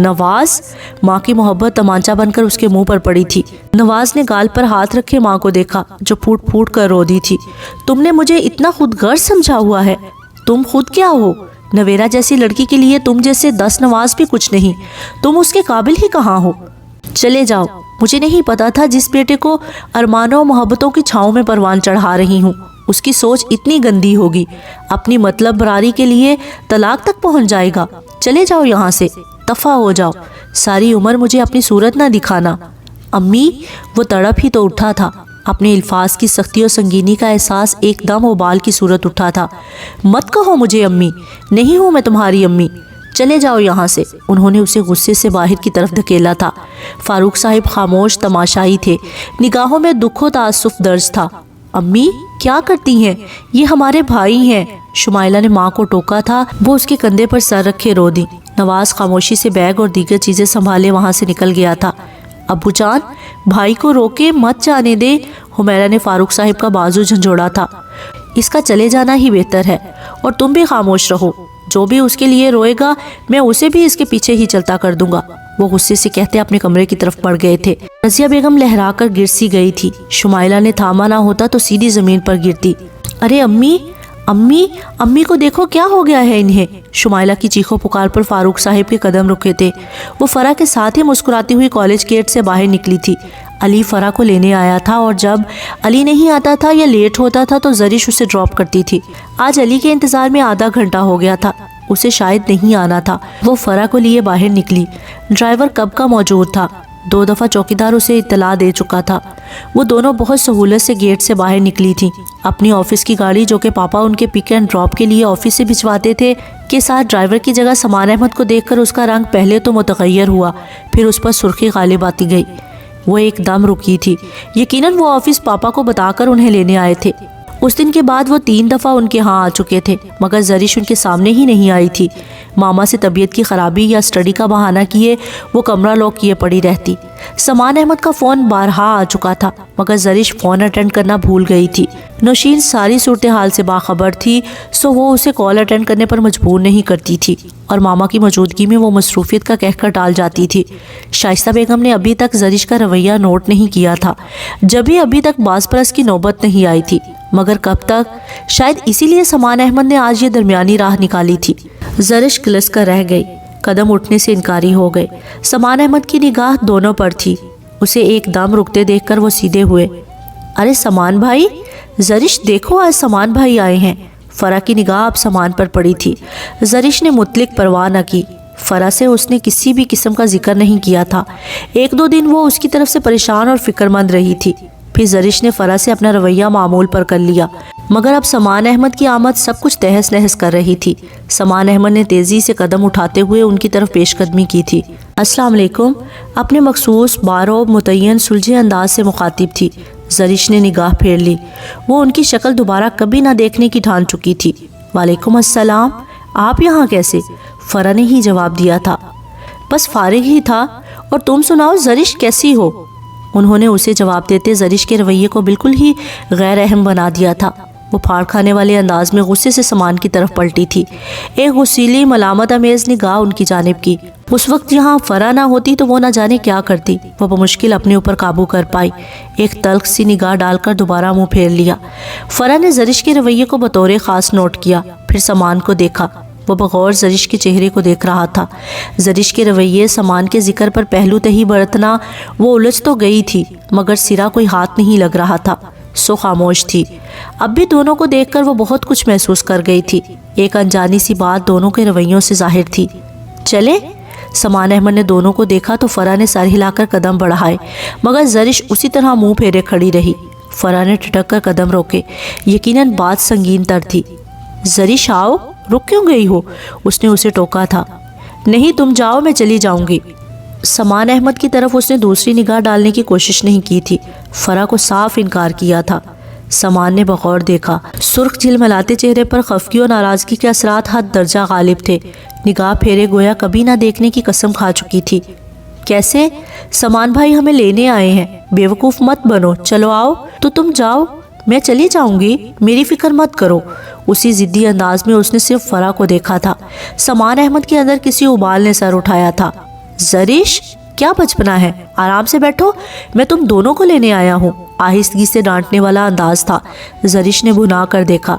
نواز؟ ماں کی محبت تمانچہ بن کر اس کے منہ پر پڑی تھی۔ نواز نے گال پر ہاتھ رکھے ماں کو دیکھا جو پھوٹ پھوٹ کر رو دی تھی۔ تم نے مجھے اتنا خود غرض سمجھا ہوا ہے، تم خود کیا ہو؟ نویرا جیسی لڑکی کے لیے تم جیسے 10 نواز بھی کچھ نہیں، تم اس کے قابل ہی کہاں ہو؟ چلے جاؤ، مجھے نہیں پتا تھا جس بیٹے کو ارمانوں و محبتوں کی چھاؤں میں پروان چڑھا رہی ہوں اس کی سوچ اتنی گندی ہوگی، اپنی مطلب براری کے لیے طلاق تک پہنچ جائے گا۔ چلے جاؤ یہاں سے، دفع ہو جاؤ، ساری عمر مجھے اپنی صورت نہ دکھانا۔ امی، وہ تڑپ ہی تو اٹھا تھا، اپنے الفاظ کی سختی و سنگینی کا احساس ایک دم ابال کی صورت اٹھا تھا۔ مت کہو مجھے امی، نہیں ہوں میں تمہاری امی، چلے جاؤ یہاں سے۔ انہوں نے اسے غصے سے باہر کی طرف دھکیلا تھا۔ فاروق صاحب خاموش تماشائی تھے، نگاہوں میں دکھ و تاسف درج تھا۔ امی کیا کرتی ہیں؟ یہ ہمارے بھائی ہیں، شمائلہ نے ماں کو ٹوکا تھا۔ وہ اس کے کندھے پر سر رکھے رو دی۔ نواز خاموشی سے بیگ اور دیگر چیزیں سنبھالے وہاں سے نکل گیا تھا۔ ابو جان، بھائی کو روکے مت جانے دے، حمیرہ نے فاروق صاحب کا بازو جھنجھوڑا تھا۔ اس کا چلے جانا ہی بہتر ہے، اور تم بھی خاموش رہو، جو بھی اس کے لیے روئے گا میں اسے بھی اس کے پیچھے ہی چلتا کر دوں گا۔ وہ غصے سے کہتے اپنے کمرے کی طرف بڑھ گئے تھے۔ رضیہ بیگم لہرا کر گر سی گئی تھی، شمائلہ نے تھاما نہ ہوتا تو سیدھی زمین پر گرتی۔ ارے امی، امی، امی کو دیکھو کیا ہو گیا ہے انہیں۔ شمائلہ کی چیخو پکار پر فاروق صاحب کے قدم رکے تھے۔ وہ فرح کے ساتھ ہی مسکراتی ہوئی کالج گیٹ سے باہر نکلی تھی۔ علی فرح کو لینے آیا تھا، اور جب علی نہیں آتا تھا یا لیٹ ہوتا تھا تو زرش اسے ڈراپ کرتی تھی۔ آج علی کے انتظار میں آدھا گھنٹہ ہو گیا تھا، اسے شاید نہیں آنا تھا۔ وہ فرح کو لیے باہر نکلی۔ ڈرائیور کب کا موجود تھا، 2 دفعہ چوکیدار اسے اطلاع دے چکا تھا۔ وہ دونوں بہت سہولت سے گیٹ سے باہر نکلی تھیں۔ اپنی آفس کی گاڑی جو کہ پاپا ان کے پک اینڈ ڈراپ کے لیے آفس سے بھجواتے تھے کے ساتھ ڈرائیور کی جگہ سمان احمد کو دیکھ کر اس کا رنگ پہلے تو متغیر ہوا، پھر اس پر سرخی غالب آتی گئی۔ وہ ایک دم رکی تھی، یقیناً وہ آفس پاپا کو بتا کر انہیں لینے آئے تھے۔ اس دن کے بعد وہ 3 دفعہ ان کے ہاں آ چکے تھے، مگر زرش ان کے سامنے ہی نہیں آئی تھی۔ ماما سے طبیعت کی خرابی یا اسٹڈی کا بہانہ کیے وہ کمرہ لاک کیے پڑی رہتی۔ سمان احمد کا فون بارہا آ چکا تھا، مگر زرش فون اٹینڈ کرنا بھول گئی تھی۔ نوشین ساری صورتحال سے باخبر تھی، سو وہ اسے کال اٹینڈ کرنے پر مجبور نہیں کرتی تھی، اور ماما کی موجودگی میں وہ مصروفیت کا کہہ کر ٹال جاتی تھی۔ شائستہ بیگم نے ابھی تک زرش کا رویہ نوٹ نہیں کیا تھا، جبھی ابھی تک باز پرس کی نوبت نہیں آئی تھی، مگر کب تک؟ شاید اسی لیے سمان احمد نے آج یہ درمیانی راہ نکالی تھی۔ زرش گلس کر رہ گئی، قدم اٹھنے سے انکاری ہو گئے۔ سمان احمد کی نگاہ دونوں پر تھی، اسے ایک دم رکتے دیکھ کر وہ سیدھے ہوئے۔ ارے سمان بھائی، زرش دیکھو آج سمان بھائی آئے ہیں۔ فرح کی نگاہ اب سمان پر پڑی تھی۔ زرش نے مطلق پرواہ نہ کی، فرح سے اس نے کسی بھی قسم کا ذکر نہیں کیا تھا۔ 1-2 دن وہ اس کی طرف سے پریشان اور فکر مند رہی تھی، پھر زرش نے فرح سے اپنا رویہ معمول پر کر لیا، مگر اب سمان احمد کی آمد سب کچھ تہس نہس کر رہی تھی۔ سمان احمد نے تیزی سے قدم اٹھاتے ہوئے ان کی طرف پیش قدمی کی تھی۔ السلام علیکم، اپنے مخصوص بارو متعین سلجھے انداز سے مخاطب تھی۔ زرش نے نگاہ پھیر لی، وہ ان کی شکل دوبارہ کبھی نہ دیکھنے کی ٹھان چکی تھی۔ وعلیکم السلام، آپ یہاں کیسے؟ فرح نے ہی جواب دیا تھا۔ بس فارغ ہی تھا، اور تم سناؤ زرش کیسی ہو؟ انہوں نے اسے جواب دیتے زرش کے رویے کو بالکل ہی غیر اہم بنا دیا تھا۔ وہ پھاڑ کھانے والے انداز میں غصے سے سمان کی طرف پلٹی تھی، ایک غصیلی ملامت امیز نگاہ ان کی جانب کی۔ اس وقت یہاں فرح نہ ہوتی تو وہ نہ جانے کیا کرتی۔ وہ بمشکل اپنے اوپر قابو کر پائی، ایک تلخ سی نگاہ ڈال کر دوبارہ منہ پھیر لیا۔ فرح نے زرش کے رویے کو بطور خاص نوٹ کیا، پھر سمان کو دیکھا۔ وہ بغور زرش کے چہرے کو دیکھ رہا تھا۔ زرش کے رویے سامان کے ذکر پر پہلو تہی برتنا وہ الجھ تو گئی تھی، مگر سرا کوئی ہاتھ نہیں لگ رہا تھا، سو خاموش تھی۔ اب بھی دونوں کو دیکھ کر وہ بہت کچھ محسوس کر گئی تھی، ایک انجانی سی بات دونوں کے رویوں سے ظاہر تھی۔ چلے؟ سمان احمد نے دونوں کو دیکھا تو فرح نے سر ہلا کر قدم بڑھائے، مگر زرش اسی طرح منہ پھیرے کھڑی رہی۔ فرح نے ٹھٹک کر قدم روکے، یقیناً بات سنگین تر تھی۔ زرش آؤ، رک کیوں گئی ہو؟ اس نے اسے ٹوکا تھا۔ نہیں تم جاؤ، میں چلی جاؤں گی۔ سمان احمد کی طرف اس نے دوسری نگاہ ڈالنے کی کوشش نہیں کی تھی، فرح کو صاف انکار کیا تھا۔ سمان نے بغور دیکھا، سرخ جھلملاتے چہرے پر خفگی اور ناراضگی کے اثرات حد درجہ غالب تھے۔ نگاہ پھیرے گویا کبھی نہ دیکھنے کی قسم کھا چکی تھی۔ کیسے؟ سمان بھائی ہمیں لینے آئے ہیں، بیوقوف مت بنو، چلو آؤ۔ تو تم جاؤ، میں چلی جاؤں گی، میری فکر مت کرو۔ اسی ضدی انداز میں اس نے صرف فرح کو دیکھا تھا۔ سمان احمد کے اندر کسی ابال نے سر اٹھایا تھا۔ زریش کیا بچپنا ہے، آرام سے بیٹھو، میں تم دونوں کو لینے آیا ہوں۔ آہستگی سے ڈانٹنے والا انداز تھا۔ زریش نے بھنا کر دیکھا۔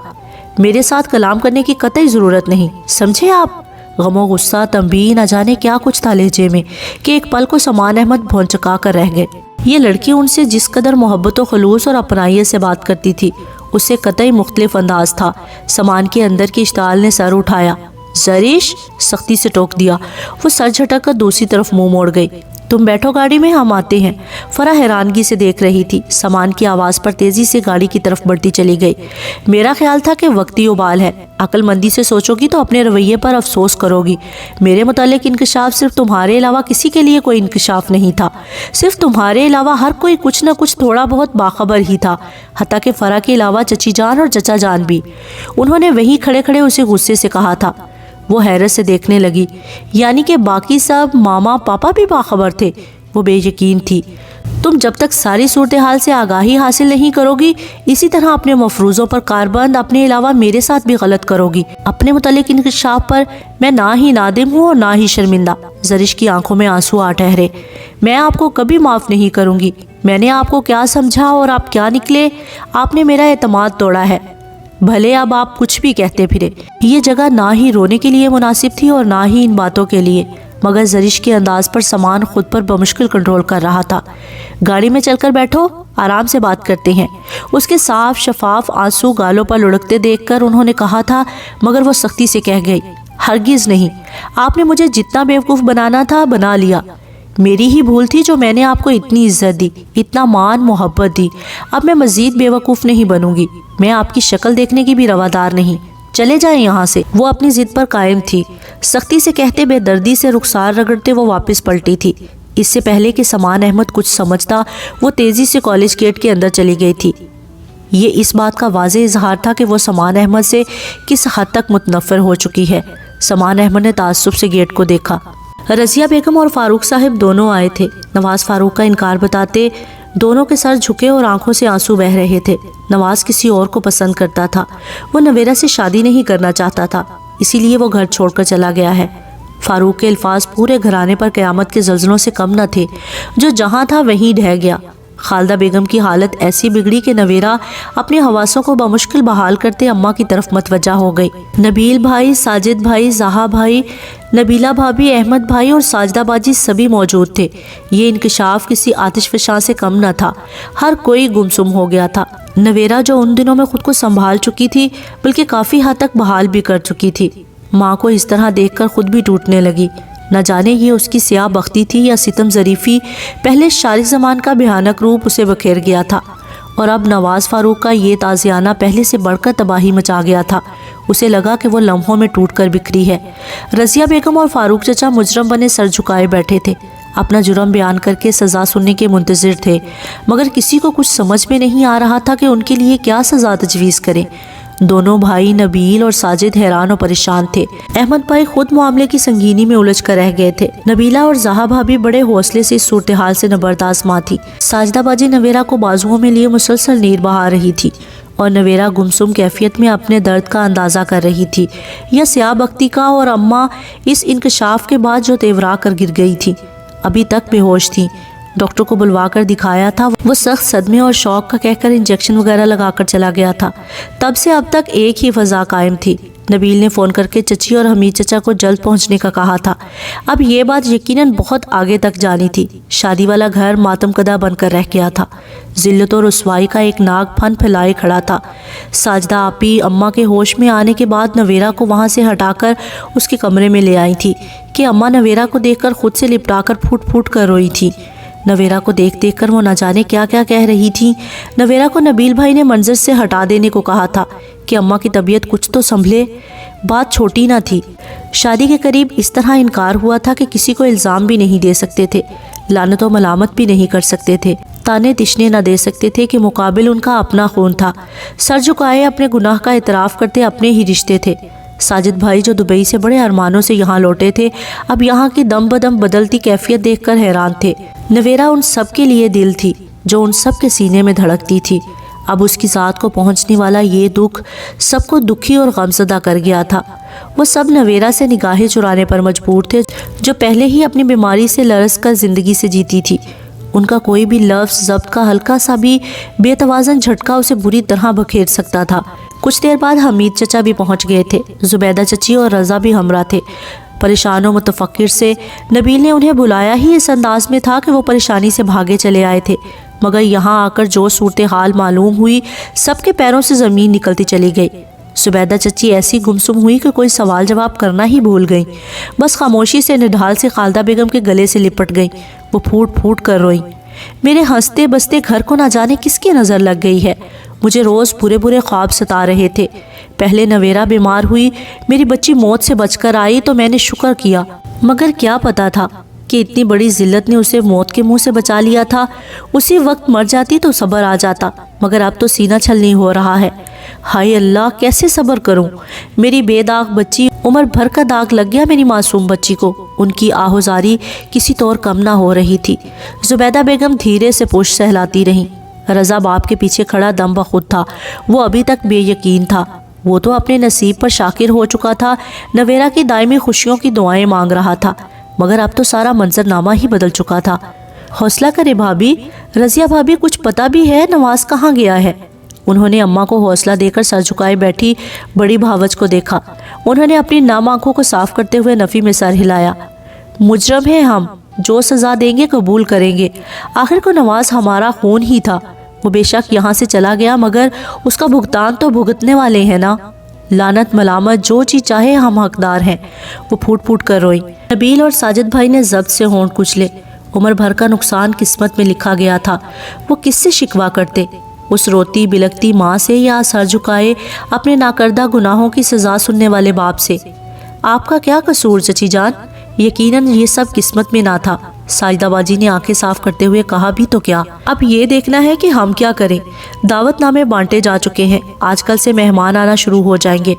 میرے ساتھ کلام کرنے کی قطعی ضرورت نہیں، سمجھے آپ؟ غم و غصہ، تنبیہ، نہ جانے کیا کچھ تھا لہجے میں کہ ایک پل کو سمان احمد بھونچکا کر رہ گئے۔ یہ لڑکی ان سے جس قدر محبت و خلوص اور اپنائیت سے بات کرتی تھی اس سے قطعی مختلف انداز تھا۔ سامان کے اندر کی اشتعال نے سر اٹھایا۔ زریش، سختی سے ٹوک دیا۔ وہ سر جھٹک کر دوسری طرف منہ موڑ گئی۔ تم بیٹھو گاڑی میں، ہم آتے ہیں۔ فرح حیرانگی سے دیکھ رہی تھی۔ سامان کی آواز پر تیزی سے گاڑی کی طرف بڑھتی چلی گئی۔ میرا خیال تھا کہ وقتی ابال ہے، عقل مندی سے سوچو گی تو اپنے رویے پر افسوس کرو گی۔ میرے متعلق انکشاف صرف تمہارے علاوہ کسی کے لیے کوئی انکشاف نہیں تھا۔ صرف تمہارے علاوہ ہر کوئی کچھ نہ کچھ تھوڑا بہت باخبر ہی تھا، حتیٰ کہ فرح کے علاوہ چچی جان اور چچا جان بھی۔ انہوں نے وہیں کھڑے کھڑے اسے غصے سے کہا تھا۔ وہ حیرت سے دیکھنے لگی۔ یعنی کہ باقی سب ماما پاپا بھی باخبر تھے؟ وہ بے یقین تھی۔ تم جب تک ساری صورتحال سے آگاہی حاصل نہیں کرو گی، اسی طرح اپنے مفروضوں پر کاربند اپنے علاوہ میرے ساتھ بھی غلط کرو گی۔ اپنے متعلق انکشاف پر میں نہ ہی نادم ہوں اور نہ ہی شرمندہ۔ زرش کی آنکھوں میں آنسو آ ٹھہرے۔ میں آپ کو کبھی معاف نہیں کروں گی۔ میں نے آپ کو کیا سمجھا اور آپ کیا نکلے؟ آپ نے میرا اعتماد توڑا ہے، بھلے اب آپ کچھ بھی کہتے پھرے۔ یہ جگہ نہ ہی رونے کے لیے مناسب تھی اور نہ ہی ان باتوں کے لیے، مگر زرش کے انداز پر سامان خود پر بمشکل کنٹرول کر رہا تھا۔ گاڑی میں چل کر بیٹھو، آرام سے بات کرتے ہیں۔ اس کے صاف شفاف آنسو گالوں پر لڑکتے دیکھ کر انہوں نے کہا تھا، مگر وہ سختی سے کہہ گئی، ہرگز نہیں۔ آپ نے مجھے جتنا بیوقوف بنانا تھا بنا لیا۔ میری ہی بھول تھی جو میں نے آپ کو اتنی عزت دی، اتنا مان محبت دی۔ اب میں مزید بیوقوف نہیں بنوں گی۔ میں آپ کی شکل دیکھنے کی بھی روادار نہیں۔ چلے جائیں یہاں سے۔ وہ اپنی ضد پر قائم تھی۔ سختی سے کہتے بے دردی سے رخسار رگڑتے وہ واپس پلٹی تھی۔ اس سے پہلے کہ سامان احمد کچھ سمجھتا، وہ تیزی سے کالج گیٹ کے اندر چلی گئی تھی۔ یہ اس بات کا واضح اظہار تھا کہ وہ سامان احمد سے کس حد تک متنفر ہو چکی ہے۔ سامان احمد نے تعصب سے گیٹ کو دیکھا۔ رضیہ بیگم اور فاروق صاحب دونوں آئے تھے۔ نواز فاروق کا انکار بتاتے دونوں کے سر جھکے اور آنکھوں سے آنسو بہہ رہے تھے۔ نواز کسی اور کو پسند کرتا تھا۔ وہ نویرہ سے شادی نہیں کرنا چاہتا تھا، اسی لیے وہ گھر چھوڑ کر چلا گیا ہے۔ فاروق کے الفاظ پورے گھرانے پر قیامت کے زلزلوں سے کم نہ تھے۔ جو جہاں تھا وہیں ڈھہ گیا۔ خالدہ بیگم کی حالت ایسی بگڑی کہ نویرہ اپنے حواسوں کو بمشکل بحال کرتے اماں کی طرف متوجہ ہو گئی۔ نبیل بھائی، ساجد بھائی، زہا بھائی، نبیلہ بھابھی، احمد بھائی اور ساجدہ باجی سبھی موجود تھے۔ یہ انکشاف کسی آتش فشاں سے کم نہ تھا۔ ہر کوئی گمسم ہو گیا تھا۔ نویرہ جو ان دنوں میں خود کو سنبھال چکی تھی، بلکہ کافی حد تک بحال بھی کر چکی تھی، ماں کو اس طرح دیکھ کر خود بھی ٹوٹنے لگی۔ نہ جانے یہ اس کی سیاہ بختی تھی یا ستم ظریفی، پہلے شارق زمان کا بھیانک روپ اسے بکھیر گیا تھا، اور اب نواز فاروق کا یہ تازیانہ پہلے سے بڑھ کر تباہی مچا گیا تھا۔ اسے لگا کہ وہ لمحوں میں ٹوٹ کر بکھری ہے۔ رضیہ بیگم اور فاروق چچا مجرم بنے سر جھکائے بیٹھے تھے، اپنا جرم بیان کر کے سزا سننے کے منتظر تھے، مگر کسی کو کچھ سمجھ میں نہیں آ رہا تھا کہ ان کے لیے کیا سزا تجویز کریں۔ دونوں بھائی نبیل اور ساجد حیران و پریشان تھے۔ احمد بھائی خود معاملے کی سنگینی میں الجھ کر رہ گئے تھے۔ نبیلہ اور زہا بھابھی بڑے حوصلے سے اس صورتحال سے نبرداز ماں تھی۔ ساجدہ باجی نویرہ کو بازوؤں میں لیے مسلسل نیر بہا رہی تھی، اور نویرہ گمسم کیفیت میں اپنے درد کا اندازہ کر رہی تھی، یا سیاہ بختی کا، اور اماں اس انکشاف کے بعد جو تیورا کر گر گئی تھی، ابھی تک بے ہوش تھی۔ ڈاکٹر کو بلوا کر دکھایا تھا، وہ سخت صدمے اور شوق کا کہہ کر انجیکشن وغیرہ لگا کر چلا گیا تھا۔ تب سے اب تک ایک ہی فضا قائم تھی۔ نبیل نے فون کر کے چچی اور حمید چچا کو جلد پہنچنے کا کہا تھا۔ اب یہ بات یقیناً بہت آگے تک جانی تھی۔ شادی والا گھر ماتم کدہ بن کر رہ گیا تھا۔ ذلت و رسوائی کا ایک ناگ پھن پھیلائے کھڑا تھا۔ ساجدہ آپی اماں کے ہوش میں آنے کے بعد نویرہ کو وہاں سے ہٹا کر اس کے کمرے میں لے آئی تھی کہ اماں نویرہ کو دیکھ کر خود سے لپٹا کر پھوٹ پھوٹ کر روئی تھی۔ نویرہ کو دیکھ دیکھ کر وہ نہ جانے کیا کیا کہہ رہی تھی۔ نویرہ کو نبیل بھائی نے منظر سے ہٹا دینے کو کہا تھا کہ اماں کی طبیعت کچھ تو سنبھلے۔ بات چھوٹی نہ تھی۔ شادی کے قریب اس طرح انکار ہوا تھا کہ کسی کو الزام بھی نہیں دے سکتے تھے، لعنت و ملامت بھی نہیں کر سکتے تھے، تانے تشنے نہ دے سکتے تھے کہ مقابل ان کا اپنا خون تھا۔ سر جھکائے اپنے گناہ کا اعتراف کرتے اپنے ہی رشتے تھے۔ ساجد بھائی جو دبئی سے بڑے ارمانوں سے یہاں لوٹے تھے، اب یہاں کی دم بدم بدلتی کیفیت دیکھ کر حیران تھے۔ نویرہ ان سب کے لیے دل تھی، جو ان سب کے سینے میں دھڑکتی تھی۔ اب اس کی ذات کو پہنچنے والا یہ دکھ سب کو دکھی اور غمزدہ کر گیا تھا۔ وہ سب نویرہ سے نگاہیں چرانے پر مجبور تھے جو پہلے ہی اپنی بیماری سے لرز کر زندگی سے جیتی تھی۔ ان کا کوئی بھی لفظ ضبط کا ہلکا سا بھی بے توازن جھٹکا اسے بری طرح بکھیر سکتا تھا۔ کچھ دیر بعد حمید چچا بھی پہنچ گئے تھے۔ زبیدہ چچی اور رضا بھی ہمراہ تھے۔ پریشان و متفکر سے نبیل نے انہیں بلایا ہی اس انداز میں تھا کہ وہ پریشانی سے بھاگے چلے آئے تھے، مگر یہاں آ کر جو صورتحال معلوم ہوئی سب کے پیروں سے زمین نکلتی چلی گئی۔ زبیدہ چچی ایسی گمسم ہوئی کہ کوئی سوال جواب کرنا ہی بھول گئیں، بس خاموشی سے نڈھال سے خالدہ بیگم کے گلے سے لپٹ گئیں۔ وہ پھوٹ پھوٹ کر روئیں۔ میرے ہنستے بستے گھر کو نہ جانے کس کی نظر لگ گئی ہے۔ مجھے روز برے برے خواب ستا رہے تھے۔ پہلے نویرہ بیمار ہوئی، میری بچی موت سے بچ کر آئی تو میں نے شکر کیا، مگر کیا پتا تھا کہ اتنی بڑی ذلت نے اسے موت کے منہ سے بچا لیا تھا۔ اسی وقت مر جاتی تو صبر آ جاتا، مگر اب تو سینہ چھلنی ہو رہا ہے۔ ہائے اللہ، کیسے صبر کروں؟ میری بے داغ بچی، عمر بھر کا داغ لگ گیا میری معصوم بچی کو۔ ان کی آہوزاری کسی طور کم نہ ہو رہی تھی۔ زبیدہ بیگم دھیرے سے پوچھ سہلاتی رہیں۔ رضا باپ کے پیچھے کھڑا دم بخود تھا۔ وہ ابھی تک بے یقین تھا۔ وہ تو اپنے نصیب پر شاکر ہو چکا تھا، نویرہ کی دائمی خوشیوں کی دعائیں مانگ رہا تھا، مگر اب تو سارا منظرنامہ ہی بدل چکا تھا۔ حوصلہ کرے بھابھی، رضیہ بھابھی، کچھ پتہ بھی ہے نواز کہاں گیا ہے؟ انہوں نے اماں کو حوصلہ دے کر سر جھکائے بیٹھی بڑی بھاوج کو دیکھا۔ انہوں نے اپنی نام آنکھوں کو صاف کرتے ہوئے نفی میں سر ہلایا۔ مجرم ہیں ہم، جو سزا دیں گے قبول کریں گے۔ آخر کو نواز ہمارا خون ہی تھا۔ وہ بے شک یہاں سے چلا گیا، مگر اس کا بھگتان تو بھگتنے والے ہیں نا۔ لعنت ملامت جو چیز چاہے ہم حقدار ہیں۔ وہ پھوٹ پھوٹ کر روئی۔ نبیل اور ساجد بھائی نے ضبط سے ہونٹ کچلے۔ عمر بھر کا نقصان قسمت میں لکھا گیا تھا۔ وہ کس سے شکوہ کرتے؟ اس روتی بلکتی ماں سے یا سر جھکائے اپنے ناکردہ گناہوں کی سزا سننے والے باپ سے؟ آپ کا کیا قصور چچی جان؟ یقیناً یہ سب قسمت میں نہ تھا۔ ساجدہ باجی نے آنکھیں صاف کرتے ہوئے کہا بھی تو کیا، اب یہ دیکھنا ہے کہ ہم کیا کریں۔ دعوت نامے بانٹے جا چکے ہیں، آج کل سے مہمان آنا شروع ہو جائیں گے۔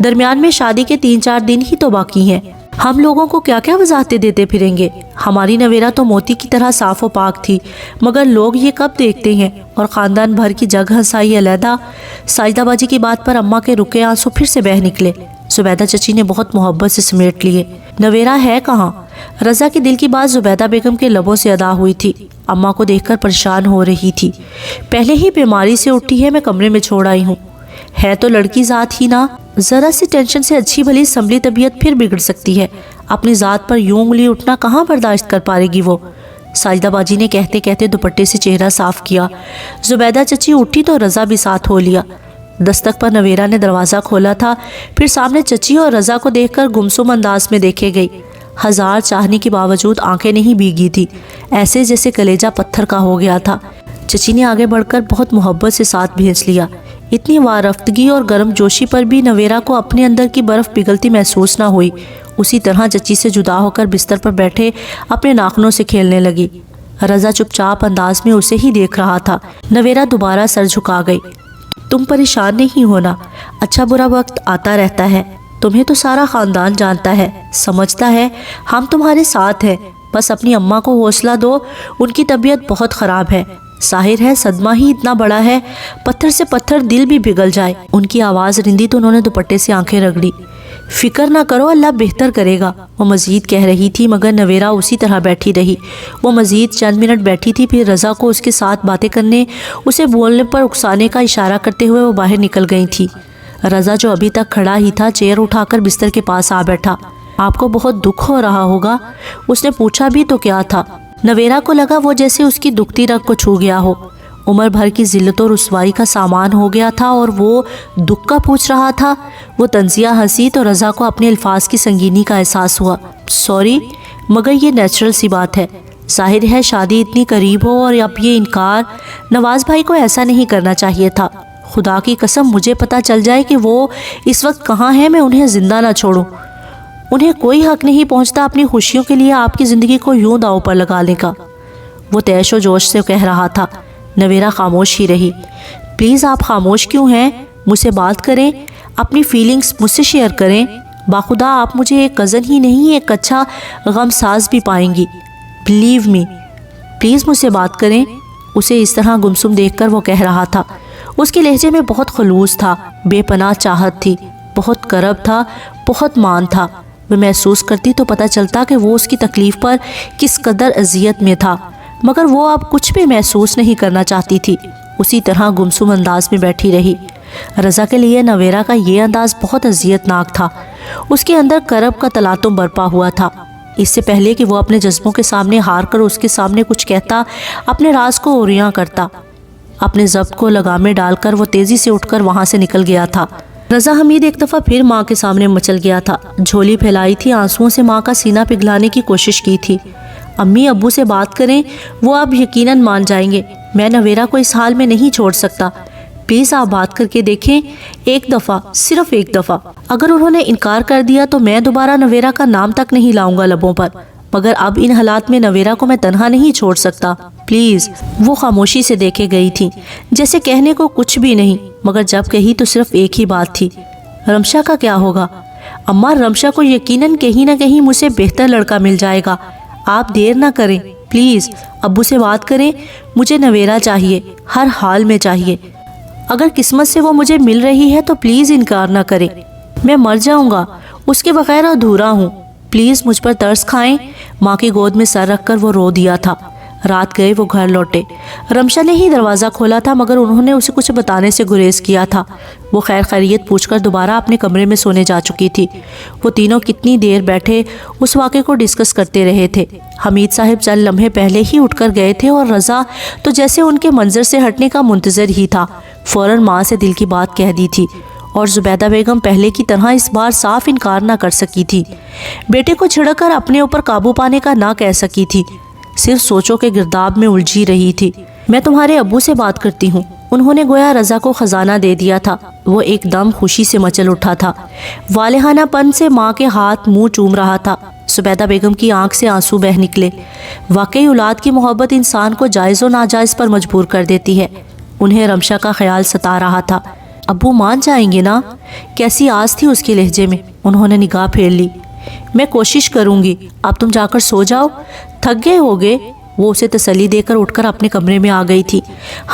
درمیان میں شادی کے 3-4 دن ہی تو باقی ہیں۔ ہم لوگوں کو کیا کیا وضاحتیں دیتے پھریں گے۔ ہماری نویرہ تو موتی کی طرح صاف و پاک تھی، مگر لوگ یہ کب دیکھتے ہیں، اور خاندان بھر کی جگ ہنسائی علیحدہ۔ ساجدہ باجی کی بات پر اماں کے رکے آنسو پھر سے بہہ نکلے۔ زبیدہ چچی نے بہت محبت سے سمیٹ لیے۔ نویرہ ہے کہاں؟ رضا کے دل کی بات زبیدہ بیگم کے لبوں سے ادا ہوئی تھی۔ اماں کو دیکھ کر پریشان ہو رہی تھی۔ پہلے ہی بیماری سے اٹھی ہے، میں کمرے میں چھوڑ آئی ہوں۔ ہے تو لڑکی ذات ہی نا، ذرا سی ٹینشن سے اچھی بھلی سنبھلی طبیعت پھر بگڑ سکتی ہے۔ اپنی ذات پر یوں انگلی اٹھنا کہاں برداشت کر پائے گی وہ؟ ساجدہ باجی نے کہتے کہتے دوپٹے سے چہرہ صاف کیا۔ زبیدہ چچی اٹھی تو رضا بھی ساتھ ہو لیا۔ دستک پر نویرہ نے دروازہ کھولا تھا، پھر سامنے چچی اور رضا کو دیکھ کر گمسم انداز میں دیکھے گئی۔ ہزار چاہنے کے باوجود آنکھیں نہیں بھیگی تھی، ایسے جیسے کلیجہ پتھر کا ہو گیا تھا۔ چچی نے آگے بڑھ کر بہت محبت سے ساتھ بھینس لیا۔ اتنی وارفتگی اور گرم جوشی پر بھی نویرہ کو اپنے اندر کی برف پگھلتی محسوس نہ ہوئی۔ اسی طرح چچی سے جدا ہو کر بستر پر بیٹھے اپنے ناخنوں سے کھیلنے لگی۔ رضا چپ چاپ انداز میں اسے ہی دیکھ رہا تھا۔ نویرہ دوبارہ سر جھکا گئی۔ تم پریشان نہیں ہونا، اچھا برا وقت آتا رہتا ہے، تمہیں تو سارا خاندان جانتا ہے، سمجھتا ہے، ہم تمہارے ساتھ ہیں، بس اپنی اماں کو حوصلہ دو، ان کی طبیعت بہت خراب ہے، ظاہر ہے صدمہ ہی اتنا بڑا ہے، پتھر سے پتھر دل بھی پگھل جائے۔ ان کی آواز رندی تو انہوں نے دوپٹے سے آنکھیں رگڑی۔ فکر نہ کرو، اللہ بہتر کرے گا، وہ مزید کہہ رہی تھی، مگر نویرہ اسی طرح بیٹھی رہی۔ وہ مزید چند منٹ بیٹھی تھی، پھر رضا کو اس کے ساتھ باتیں کرنے، اسے بولنے پر اکسانے کا اشارہ کرتے ہوئے وہ باہر نکل گئی تھی۔ رضا جو ابھی تک کھڑا ہی تھا، چیئر اٹھا کر بستر کے پاس آ بیٹھا۔ آپ کو بہت دکھ ہو رہا ہوگا، اس نے پوچھا بھی تو کیا تھا۔ نویرہ کو لگا وہ جیسے اس کی دکھتی رگ کو چھو گیا ہو۔ عمر بھر کی ذلت و رسوائی کا سامان ہو گیا تھا اور وہ دکھ کا پوچھ رہا تھا۔ وہ طنزیہ ہنسی تو رضا کو اپنے الفاظ کی سنگینی کا احساس ہوا۔ سوری، مگر یہ نیچرل سی بات ہے، ظاہر ہے شادی اتنی قریب ہو اور اب یہ انکار، نواز بھائی کو ایسا نہیں کرنا چاہیے تھا۔ خدا کی قسم مجھے پتہ چل جائے کہ وہ اس وقت کہاں ہیں، میں انہیں زندہ نہ چھوڑوں۔ انہیں کوئی حق نہیں پہنچتا اپنی خوشیوں کے لیے آپ کی زندگی کو یوں داؤ پر لگانے کا۔ وہ تیش و جوش سے کہہ رہا تھا۔ نویرہ خاموش ہی رہی۔ پلیز آپ خاموش کیوں ہیں؟ مجھ سے بات کریں، اپنی فیلنگز مجھ سے شیئر کریں۔ باخدا آپ مجھے ایک کزن ہی نہیں، ایک اچھا غم ساز بھی پائیں گی، بلیو می۔ پلیز مجھ سے بات کریں۔ اسے اس طرح گمسم دیکھ کر وہ کہہ رہا تھا۔ اس کے لہجے میں بہت خلوص تھا، بے پناہ چاہت تھی، بہت کرب تھا، بہت مان تھا۔ وہ محسوس کرتی تو پتہ چلتا کہ وہ اس کی تکلیف پر کس قدر اذیت میں تھا، مگر وہ اب کچھ بھی محسوس نہیں کرنا چاہتی تھی۔ اسی طرح گمسم انداز میں بیٹھی رہی۔ رضا کے لیے نویرا کا یہ انداز بہت اذیت ناک تھا۔ اس کے اندر کرب کا تلاطم برپا ہوا تھا۔ اس سے پہلے کہ وہ اپنے جذبوں کے سامنے ہار کر اس کے سامنے کچھ کہتا، اپنے راز کو اوریاں کرتا، اپنے ضبط کو لگامے ڈال کر وہ تیزی سے اٹھ کر وہاں سے نکل گیا تھا۔ رضا حمید ایک دفعہ پھر ماں کے سامنے مچل گیا تھا، جھولی پھیلائی تھی، آنسوؤں سے ماں کا سینہ پگھلانے کی کوشش کی تھی۔ امی ابو سے بات کریں، وہ اب یقیناً مان جائیں گے، میں نویرا کو اس حال میں نہیں چھوڑ سکتا، پلیز آپ بات کر کے دیکھیں، ایک دفعہ، صرف ایک دفعہ۔ اگر انہوں نے انکار کر دیا تو میں دوبارہ نویرا کا نام تک نہیں لاؤں گا لبوں پر، مگر اب ان حالات میں نویرا کو میں تنہا نہیں چھوڑ سکتا، پلیز۔ وہ خاموشی سے دیکھے گئی تھی، جیسے کہنے کو کچھ بھی نہیں، مگر جب کہی تو صرف ایک ہی بات تھی، رمشا کا کیا ہوگا؟ اماں، رمشا کو یقیناً کہیں نہ کہیں مجھ سے بہتر لڑکا مل جائے گا، آپ دیر نہ کریں، پلیز ابو سے بات کریں، مجھے نویرا چاہیے، ہر حال میں چاہیے۔ اگر قسمت سے وہ مجھے مل رہی ہے تو پلیز انکار نہ کریں، میں مر جاؤں گا، اس کے بغیر ادھورا ہوں، پلیز مجھ پر ترس کھائیں۔ ماں کی گود میں سر رکھ کر وہ رو دیا تھا۔ رات گئے وہ گھر لوٹے۔ رمشا نے ہی دروازہ کھولا تھا، مگر انہوں نے اسے کچھ بتانے سے گریز کیا تھا۔ وہ خیر خیریت پوچھ کر دوبارہ اپنے کمرے میں سونے جا چکی تھی۔ وہ تینوں کتنی دیر بیٹھے اس واقعے کو ڈسکس کرتے رہے تھے۔ حمید صاحب چند لمحے پہلے ہی اٹھ کر گئے تھے اور رضا تو جیسے ان کے منظر سے ہٹنے کا منتظر ہی تھا، فوراً ماں سے دل کی بات کہہ دی تھی، اور زبیدہ بیگم پہلے کی طرح اس بار صاف انکار نہ کر سکی تھی، بیٹے کو چھڑک کر اپنے اوپر قابو پانے کا نہ کہہ سکی تھی، صرف سوچوں کے گرداب میں الجھی رہی تھی۔ میں تمہارے ابو سے بات کرتی ہوں، انہوں نے گویا رضا کو خزانہ دے دیا تھا۔ وہ ایک دم خوشی سے مچل اٹھا تھا، والہانہ پن سے ماں کے ہاتھ منہ چوم رہا تھا۔ زبیدہ بیگم کی آنکھ سے آنسو بہہ نکلے۔ واقعی اولاد کی محبت انسان کو جائز و ناجائز پر مجبور کر دیتی ہے۔ انہیں رمشا کا خیال ستا رہا تھا۔ ابو مان جائیں گے نا؟ کیسی آس تھی اس کے لہجے میں۔ انہوں نے نگاہ پھیر لی۔ میں کوشش کروں گی، اب تم جا کر سو جاؤ، تھک گئے ہوگے۔ وہ اسے تسلی دے کر اٹھ کر اپنے کمرے میں آ گئی تھی۔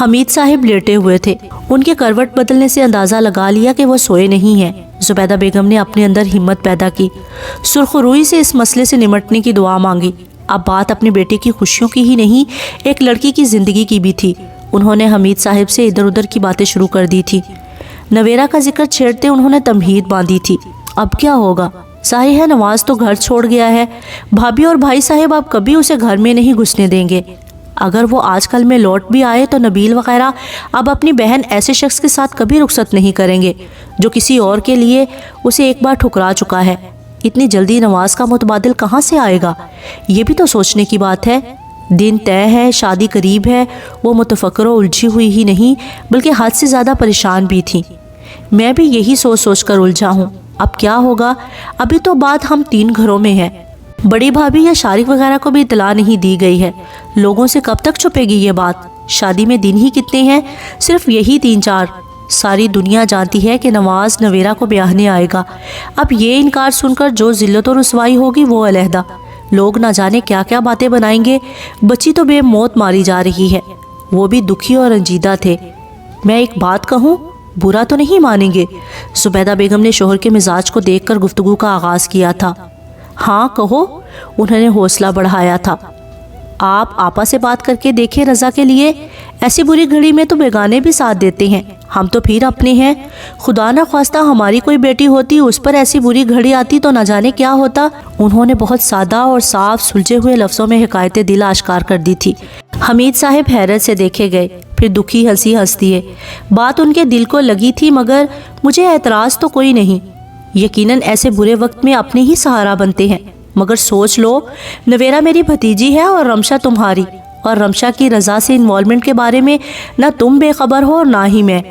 حمید صاحب لیٹے ہوئے تھے۔ ان کے کروٹ بدلنے سے اندازہ لگا لیا کہ وہ سوئے نہیں ہیں۔ زبیدہ بیگم نے اپنے اندر ہمت پیدا کی، سرخ روئی سے اس مسئلے سے نمٹنے کی دعا مانگی۔ اب بات اپنے بیٹے کی خوشیوں کی ہی نہیں، ایک لڑکی کی زندگی کی بھی تھی۔ انہوں نے حمید صاحب سے ادھر ادھر کی باتیں شروع کر دی تھی۔ نویرا کا ذکر چھیڑتے انہوں نے تمہید باندھی تھی۔ اب کیا ہوگا؟ ظاہر ہے نواز تو گھر چھوڑ گیا ہے، بھابھی اور بھائی صاحب اب کبھی اسے گھر میں نہیں گھسنے دیں گے۔ اگر وہ آج کل میں لوٹ بھی آئے تو نبیل وغیرہ اب اپنی بہن ایسے شخص کے ساتھ کبھی رخصت نہیں کریں گے جو کسی اور کے لیے اسے ایک بار ٹھکرا چکا ہے۔ اتنی جلدی نواز کا متبادل کہاں سے آئے گا؟ یہ بھی تو سوچنے کی بات ہے۔ دن طے ہے، شادی قریب ہے۔ وہ متفکر و الجھی ہوئی ہی نہیں بلکہ حد سے زیادہ پریشان بھی تھی۔ میں بھی یہی سوچ سوچ کر الجھا ہوں، اب کیا ہوگا؟ ابھی تو بات ہم 3 گھروں میں ہے، بڑی بھابھی یا شارق وغیرہ کو بھی اطلاع نہیں دی گئی ہے۔ لوگوں سے کب تک چھپے گی یہ بات؟ شادی میں دن ہی کتنے ہیں؟ صرف یہی 3-4۔ ساری دنیا جانتی ہے کہ نواز نویرا کو بیاہنے آئے گا۔ اب یہ انکار سن کر جو ذلت و رسوائی ہوگی وہ علیحدہ۔ لوگ نہ جانے کیا کیا باتیں بنائیں گے۔ بچی تو بے موت ماری جا رہی ہے۔ وہ بھی دکھی اور رنجیدہ تھے۔ میں ایک بات کہوں، برا تو نہیں مانیں گے؟ زبیدہ بیگم نے شوہر کے مزاج کو دیکھ کر گفتگو کا آغاز کیا تھا۔ ہاں کہو، انہوں نے حوصلہ بڑھایا تھا۔ آپ آپا سے بات کر کے دیکھیں رضا کے لیے، ایسی بری گھڑی میں تو بیگانے بھی ساتھ دیتے ہیں، ہم تو پھر اپنے ہیں۔ خدا نہ خواستہ ہماری کوئی بیٹی ہوتی، اس پر ایسی بری گھڑی آتی تو نہ جانے کیا ہوتا۔ انہوں نے بہت سادہ اور صاف سلجھے ہوئے لفظوں میں حکایت دل آشکار کر دی تھی۔ حمید صاحب حیرت سے دیکھے گئے، پھر دکھی ہنسی ہنس دیے۔ بات ان کے دل کو لگی تھی، مگر مجھے اعتراض تو کوئی نہیں۔ یقیناً ایسے برے وقت میں اپنے ہی سہارا بنتے ہیں، مگر سوچ لو، نویرا میری بھتیجی ہے اور رمشا تمہاری، اور رمشا کی رضا سے انوالومنٹ کے بارے میں نہ تم بے خبر ہو اور نہ ہی میں۔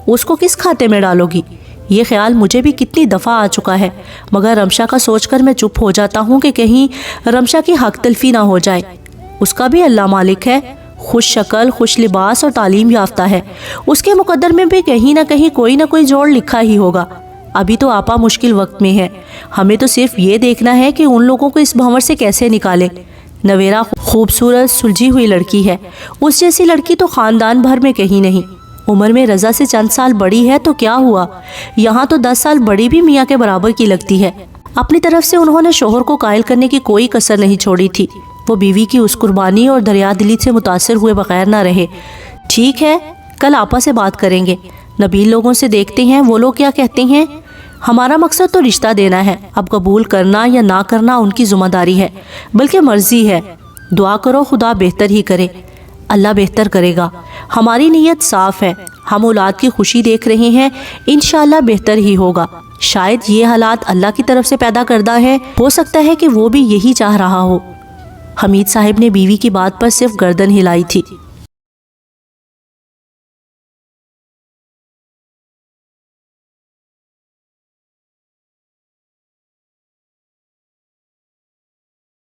اس کو کس کھاتے میں ڈالو گی؟ یہ خیال مجھے بھی کتنی دفعہ آ چکا ہے، مگر رمشا کا سوچ کر میں چپ ہو جاتا ہوں کہ کہیں رمشا کی حق تلفی نہ ہو جائے۔ اس کا بھی اللہ مالک ہے، خوش شکل، خوش لباس اور تعلیم یافتہ ہے، اس کے مقدر میں بھی کہیں نہ کہیں کوئی نہ کوئی جوڑ لکھا ہی ہوگا۔ ابھی تو آپا مشکل وقت میں ہے، ہمیں تو صرف یہ دیکھنا ہے کہ ان لوگوں کو اس بھنور سے کیسے نکالیں۔ نویرا خوبصورت سلجھی ہوئی لڑکی ہے، اس جیسی لڑکی تو خاندان بھر میں کہیں نہیں۔ عمر میں رضا سے چند سال بڑی ہے تو کیا ہوا، یہاں تو 10 سال بڑی بھی میاں کے برابر کی لگتی ہے۔ اپنی طرف سے انہوں نے شوہر کو قائل کرنے کی کوئی کسر نہیں چھوڑی تھی۔ وہ بیوی کی اس قربانی اور دریا دلی سے متاثر ہوئے بغیر نہ رہے۔ ٹھیک ہے، کل آپا سے بات کریں گے، نبیل لوگوں سے دیکھتے ہیں وہ لوگ کیا کہتے ہیں۔ ہمارا مقصد تو رشتہ دینا ہے، اب قبول کرنا یا نہ کرنا ان کی ذمہ داری ہے، بلکہ مرضی ہے۔ دعا کرو خدا بہتر ہی کرے، اللہ بہتر کرے گا۔ ہماری نیت صاف ہے، ہم اولاد کی خوشی دیکھ رہے ہیں، انشاءاللہ بہتر ہی ہوگا۔ شاید یہ حالات اللہ کی طرف سے پیدا کردہ ہے، ہو سکتا ہے کہ وہ بھی یہی چاہ رہا ہو۔ حمید صاحب نے بیوی کی بات پر صرف گردن ہلائی تھی۔